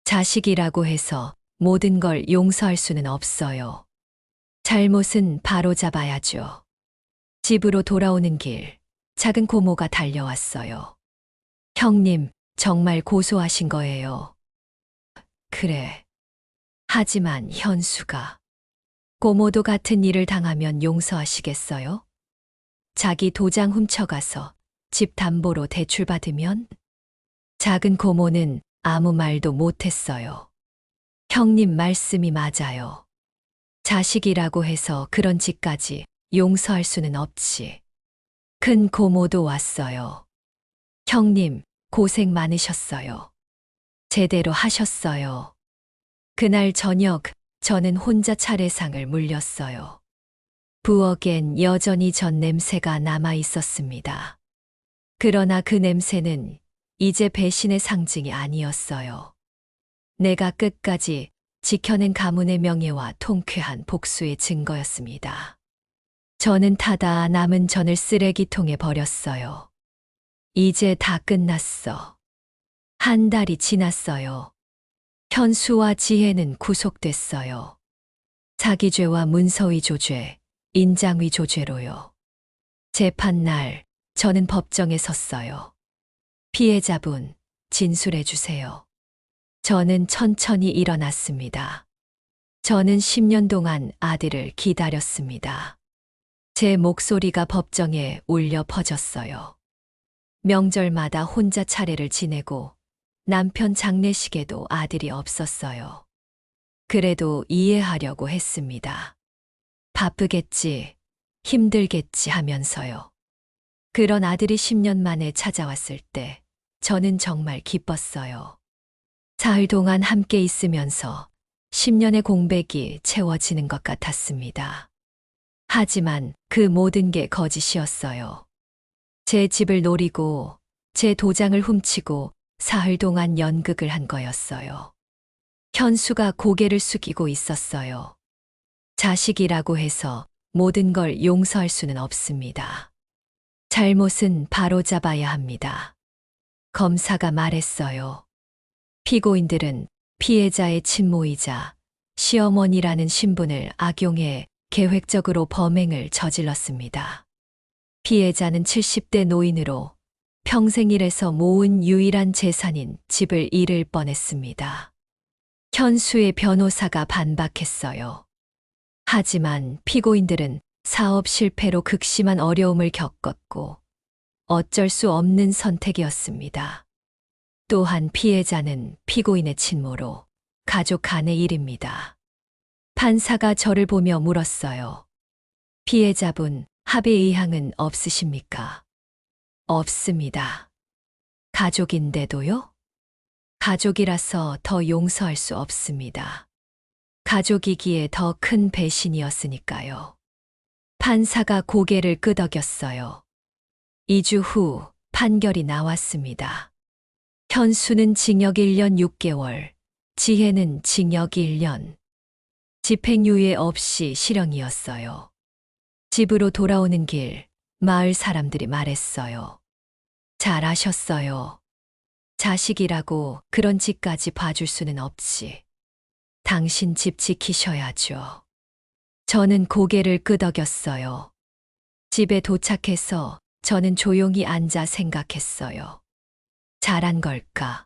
Speaker 1: 자식이라고 해서 모든 걸 용서할 수는 없어요. 잘못은 바로잡아야죠. 집으로 돌아오는 길, 작은 고모가 달려왔어요. 형님, 정말 고소하신 거예요. 그래. 하지만 현수가. 고모도 같은 일을 당하면 용서하시겠어요? 자기 도장 훔쳐가서 집 담보로 대출받으면? 작은 고모는 아무 말도 못했어요. 형님 말씀이 맞아요. 자식이라고 해서 그런 짓까지 용서할 수는 없지. 큰 고모도 왔어요. 형님, 고생 많으셨어요. 제대로 하셨어요. 그날 저녁, 저는 혼자 차례상을 물렸어요. 부엌엔 여전히 전 냄새가 남아 있었습니다. 그러나 그 냄새는 이제 배신의 상징이 아니었어요. 내가 끝까지 지켜낸 가문의 명예와 통쾌한 복수의 증거였습니다. 저는 타다 남은 전을 쓰레기통에 버렸어요. 이제 다 끝났어. 한 달이 지났어요. 현수와 지혜는 구속됐어요. 사기죄와 문서위조죄, 인장위조죄로요. 재판날, 저는 법정에 섰어요. 피해자분, 진술해 주세요. 저는 천천히 일어났습니다. 저는 10년 동안 아들을 기다렸습니다. 제 목소리가 법정에 울려 퍼졌어요. 명절마다 혼자 차례를 지내고 남편 장례식에도 아들이 없었어요. 그래도 이해하려고 했습니다. 바쁘겠지, 힘들겠지 하면서요. 그런 아들이 10년 만에 찾아왔을 때 저는 정말 기뻤어요. 사흘 동안 함께 있으면서 10년의 공백이 채워지는 것 같았습니다. 하지만 그 모든 게 거짓이었어요. 제 집을 노리고 제 도장을 훔치고 사흘 동안 연극을 한 거였어요. 현수가 고개를 숙이고 있었어요. 자식이라고 해서 모든 걸 용서할 수는 없습니다. 잘못은 바로잡아야 합니다. 검사가 말했어요. 피고인들은 피해자의 친모이자 시어머니라는 신분을 악용해 계획적으로 범행을 저질렀습니다. 피해자는 70대 노인으로 평생 일해서 모은 유일한 재산인 집을 잃을 뻔했습니다. 현수의 변호사가 반박했어요. 하지만 피고인들은 사업 실패로 극심한 어려움을 겪었고 어쩔 수 없는 선택이었습니다. 또한 피해자는 피고인의 친모로 가족 간의 일입니다. 판사가 저를 보며 물었어요. 피해자분, 합의 의향은 없으십니까? 없습니다. 가족인데도요? 가족이라서 더 용서할 수 없습니다. 가족이기에 더 큰 배신이었으니까요. 판사가 고개를 끄덕였어요. 2주 후 판결이 나왔습니다. 현수는 징역 1년 6개월, 지혜는 징역 1년. 집행유예 없이 실형이었어요. 집으로 돌아오는 길, 마을 사람들이 말했어요. 잘하셨어요. 자식이라고 그런 짓까지 봐줄 수는 없지. 당신 집 지키셔야죠. 저는 고개를 끄덕였어요. 집에 도착해서 저는 조용히 앉아 생각했어요. 잘한 걸까?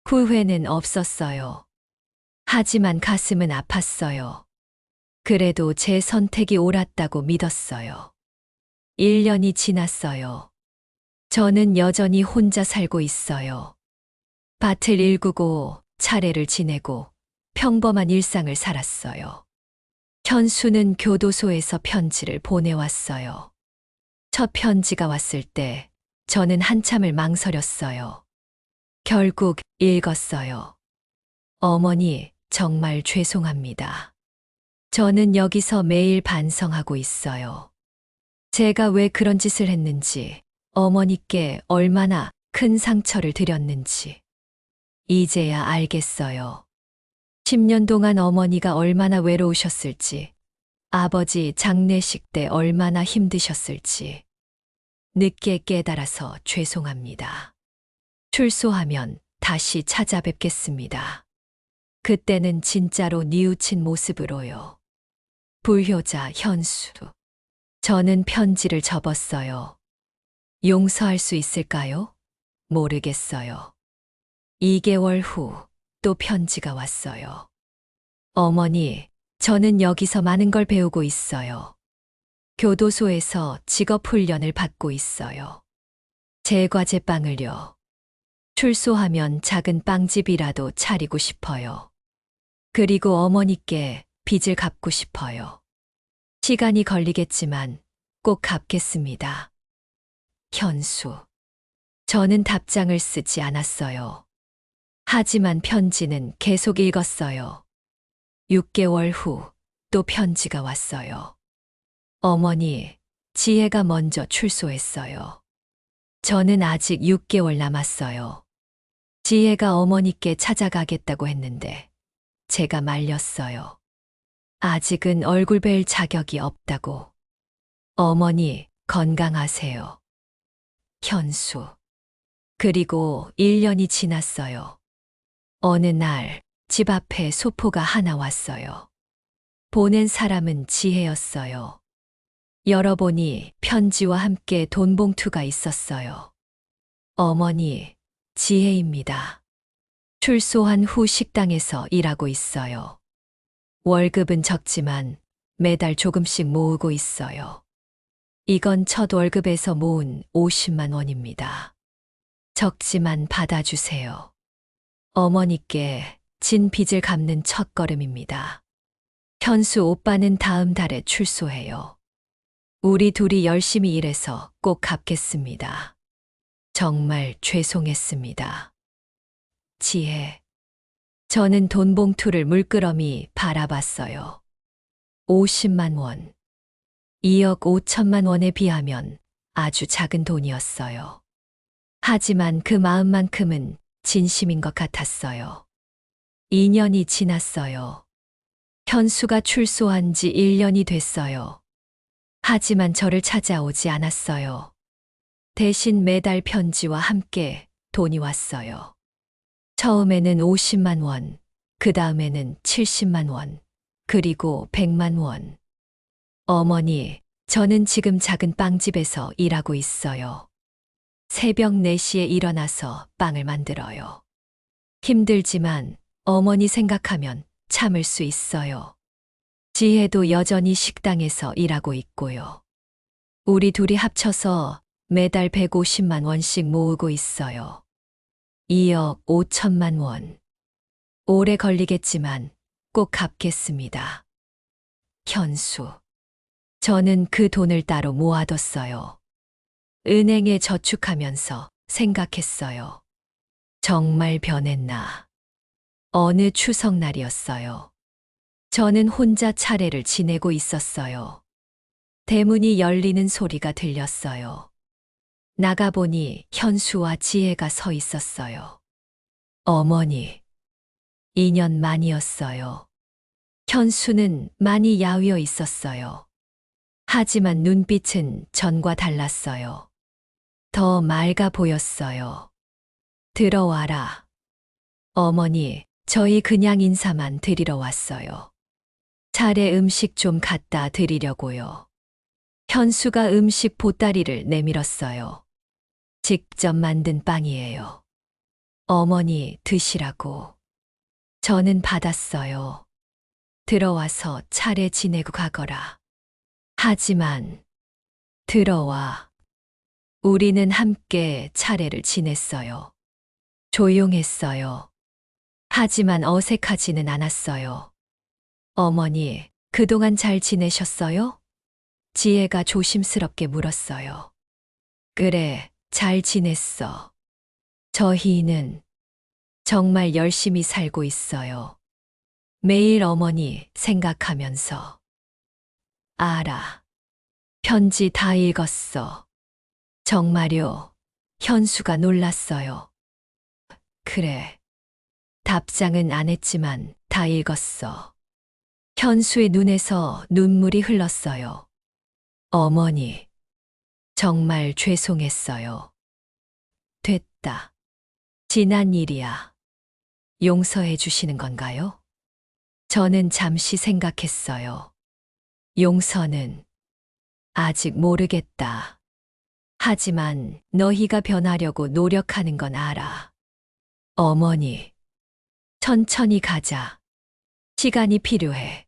Speaker 1: 후회는 없었어요. 하지만 가슴은 아팠어요. 그래도 제 선택이 옳았다고 믿었어요. 1년이 지났어요. 저는 여전히 혼자 살고 있어요. 밭을 일구고 차례를 지내고 평범한 일상을 살았어요. 현수는 교도소에서 편지를 보내왔어요. 첫 편지가 왔을 때 저는 한참을 망설였어요. 결국 읽었어요. 어머니, 정말 죄송합니다. 저는 여기서 매일 반성하고 있어요. 제가 왜 그런 짓을 했는지, 어머니께 얼마나 큰 상처를 드렸는지. 이제야 알겠어요. 10년 동안 어머니가 얼마나 외로우셨을지, 아버지 장례식 때 얼마나 힘드셨을지. 늦게 깨달아서 죄송합니다. 출소하면 다시 찾아뵙겠습니다. 그때는 진짜로 뉘우친 모습으로요. 불효자 현수. 저는 편지를 접었어요. 용서할 수 있을까요? 모르겠어요. 2개월 후 또 편지가 왔어요. 어머니, 저는 여기서 많은 걸 배우고 있어요. 교도소에서 직업훈련을 받고 있어요. 제 과제빵을요. 출소하면 작은 빵집이라도 차리고 싶어요. 그리고 어머니께 빚을 갚고 싶어요. 시간이 걸리겠지만 꼭 갚겠습니다. 현수. 저는 답장을 쓰지 않았어요. 하지만 편지는 계속 읽었어요. 6개월 후 또 편지가 왔어요. 어머니, 지혜가 먼저 출소했어요. 저는 아직 6개월 남았어요. 지혜가 어머니께 찾아가겠다고 했는데 제가 말렸어요. 아직은 얼굴 뵐 자격이 없다고. 어머니, 건강하세요. 현수. 그리고 1년이 지났어요. 어느 날 집 앞에 소포가 하나 왔어요. 보낸 사람은 지혜였어요. 열어보니 편지와 함께 돈 봉투가 있었어요. 어머니, 지혜입니다. 출소한 후 식당에서 일하고 있어요. 월급은 적지만 매달 조금씩 모으고 있어요. 이건 첫 월급에서 모은 50만 원입니다. 적지만 받아주세요. 어머니께 진 빚을 갚는 첫걸음입니다. 현수 오빠는 다음 달에 출소해요. 우리 둘이 열심히 일해서 꼭 갚겠습니다. 정말 죄송했습니다. 지혜. 저는 돈 봉투를 물끄러미 바라봤어요. 50만 원. 2억 5천만 원에 비하면 아주 작은 돈이었어요. 하지만 그 마음만큼은 진심인 것 같았어요. 2년이 지났어요. 현수가 출소한 지 1년이 됐어요. 하지만 저를 찾아오지 않았어요. 대신 매달 편지와 함께 돈이 왔어요. 처음에는 50만 원, 그 다음에는 70만 원, 그리고 100만 원. 어머니, 저는 지금 작은 빵집에서 일하고 있어요. 새벽 4시에 일어나서 빵을 만들어요. 힘들지만 어머니 생각하면 참을 수 있어요. 지혜도 여전히 식당에서 일하고 있고요. 우리 둘이 합쳐서 매달 150만 원씩 모으고 있어요. 2억 5천만 원. 오래 걸리겠지만 꼭 갚겠습니다. 현수. 저는 그 돈을 따로 모아뒀어요. 은행에 저축하면서 생각했어요. 정말 변했나. 어느 추석날이었어요. 저는 혼자 차례를 지내고 있었어요. 대문이 열리는 소리가 들렸어요. 나가보니 현수와 지혜가 서 있었어요. 어머니. 2년 만이었어요. 현수는 많이 야위어 있었어요. 하지만 눈빛은 전과 달랐어요. 더 맑아 보였어요. 들어와라. 어머니, 저희 그냥 인사만 드리러 왔어요. 차례 음식 좀 갖다 드리려고요. 현수가 음식 보따리를 내밀었어요. 직접 만든 빵이에요. 어머니 드시라고. 저는 받았어요. 들어와서 차례 지내고 가거라. 하지만 들어와. 우리는 함께 차례를 지냈어요. 조용했어요. 하지만 어색하지는 않았어요. 어머니, 그동안 잘 지내셨어요? 지혜가 조심스럽게 물었어요. 그래, 잘 지냈어. 저희는 정말 열심히 살고 있어요. 매일 어머니 생각하면서. 알아. 편지 다 읽었어. 정말요. 현수가 놀랐어요. 그래. 답장은 안 했지만 다 읽었어. 현수의 눈에서 눈물이 흘렀어요. 어머니. 정말 죄송했어요. 됐다. 지난 일이야. 용서해 주시는 건가요? 저는 잠시 생각했어요. 용서는 아직 모르겠다. 하지만 너희가 변하려고 노력하는 건 알아. 어머니, 천천히 가자. 시간이 필요해.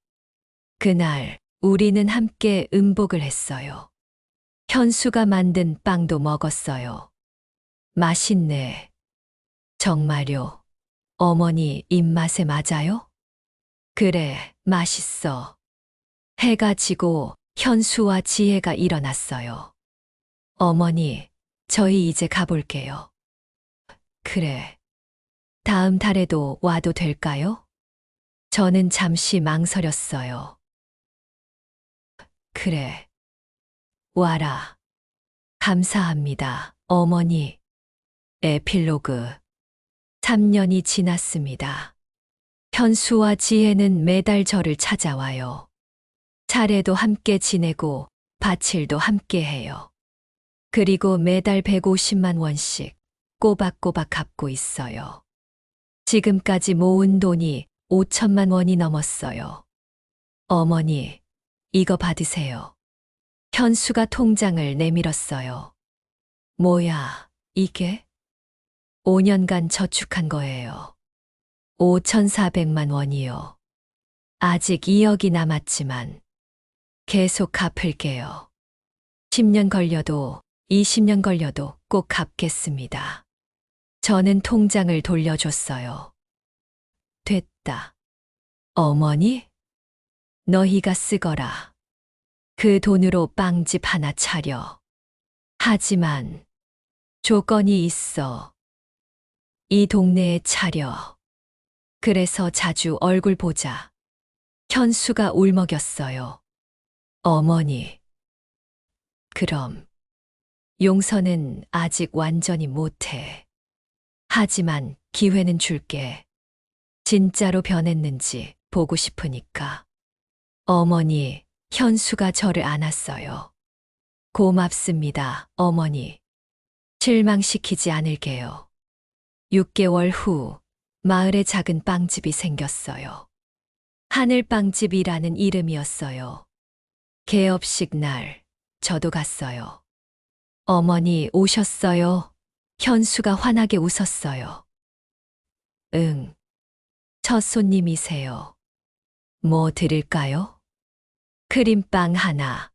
Speaker 1: 그날 우리는 함께 음복을 했어요. 현수가 만든 빵도 먹었어요. 맛있네. 정말요. 어머니 입맛에 맞아요? 그래, 맛있어. 해가 지고 현수와 지혜가 일어났어요. 어머니, 저희 이제 가볼게요. 그래. 다음 달에도 와도 될까요? 저는 잠시 망설였어요. 그래. 와라. 감사합니다, 어머니. 에필로그. 3년이 지났습니다. 현수와 지혜는 매달 저를 찾아와요. 차례도 함께 지내고 바칠도 함께 해요. 그리고 매달 150만 원씩 꼬박꼬박 갚고 있어요. 지금까지 모은 돈이 5천만 원이 넘었어요. 어머니, 이거 받으세요. 현수가 통장을 내밀었어요. 뭐야, 이게? 5년간 저축한 거예요. 5,400만 원이요. 아직 2억이 남았지만 계속 갚을게요. 10년 걸려도 20년 걸려도 꼭 갚겠습니다. 저는 통장을 돌려줬어요. 됐다. 어머니? 너희가 쓰거라. 그 돈으로 빵집 하나 차려. 하지만 조건이 있어. 이 동네에 차려. 그래서 자주 얼굴 보자. 현수가 울먹였어요. 어머니. 그럼 용서는 아직 완전히 못해. 하지만 기회는 줄게. 진짜로 변했는지 보고 싶으니까. 어머니, 현수가 저를 안았어요. 고맙습니다, 어머니. 실망시키지 않을게요. 6개월 후 마을에 작은 빵집이 생겼어요. 하늘빵집이라는 이름이었어요. 개업식 날 저도 갔어요. 어머니 오셨어요. 현수가 환하게 웃었어요. 응. 첫 손님이세요. 뭐 드릴까요? 크림빵 하나.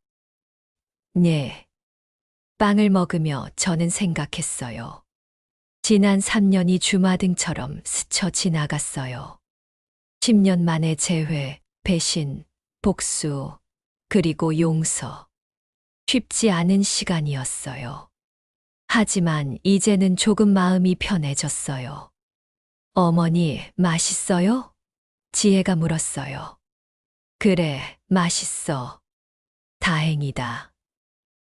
Speaker 1: 네. 빵을 먹으며 저는 생각했어요. 지난 3년이 주마등처럼 스쳐 지나갔어요. 10년 만에 재회, 배신, 복수, 그리고 용서. 쉽지 않은 시간이었어요. 하지만 이제는 조금 마음이 편해졌어요. 어머니, 맛있어요? 지혜가 물었어요. 그래, 맛있어. 다행이다.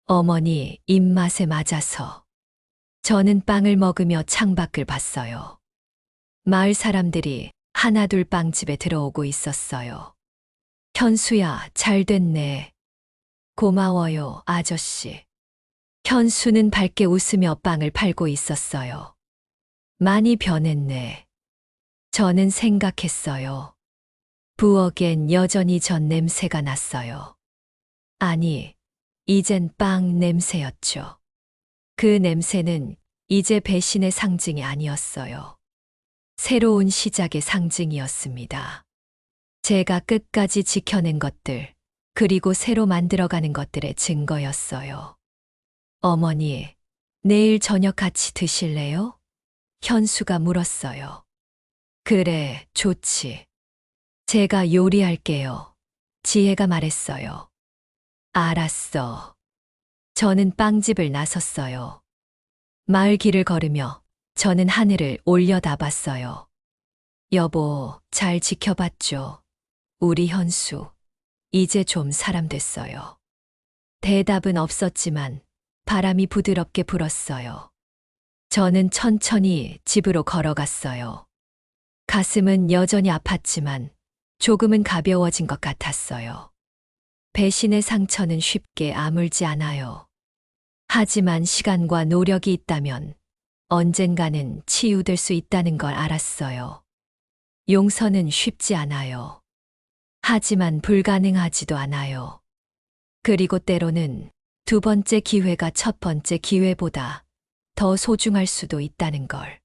Speaker 1: 어머니 입맛에 맞아서. 저는 빵을 먹으며 창밖을 봤어요. 마을 사람들이 하나둘 빵집에 들어오고 있었어요. 현수야, 잘 됐네. 고마워요, 아저씨. 현수는 밝게 웃으며 빵을 팔고 있었어요. 많이 변했네. 저는 생각했어요. 부엌엔 여전히 전 냄새가 났어요. 아니, 이젠 빵 냄새였죠. 그 냄새는 이제 배신의 상징이 아니었어요. 새로운 시작의 상징이었습니다. 제가 끝까지 지켜낸 것들, 그리고 새로 만들어가는 것들의 증거였어요. 어머니, 내일 저녁 같이 드실래요? 현수가 물었어요. 그래, 좋지. 제가 요리할게요. 지혜가 말했어요. 알았어. 저는 빵집을 나섰어요. 마을 길을 걸으며 저는 하늘을 올려다봤어요. 여보, 잘 지켜봤죠? 우리 현수, 이제 좀 사람 됐어요. 대답은 없었지만 바람이 부드럽게 불었어요. 저는 천천히 집으로 걸어갔어요. 가슴은 여전히 아팠지만 조금은 가벼워진 것 같았어요. 배신의 상처는 쉽게 아물지 않아요. 하지만 시간과 노력이 있다면 언젠가는 치유될 수 있다는 걸 알았어요. 용서는 쉽지 않아요. 하지만 불가능하지도 않아요. 그리고 때로는 두 번째 기회가 첫 번째 기회보다 더 소중할 수도 있다는 걸.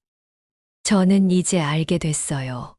Speaker 1: 저는 이제 알게 됐어요.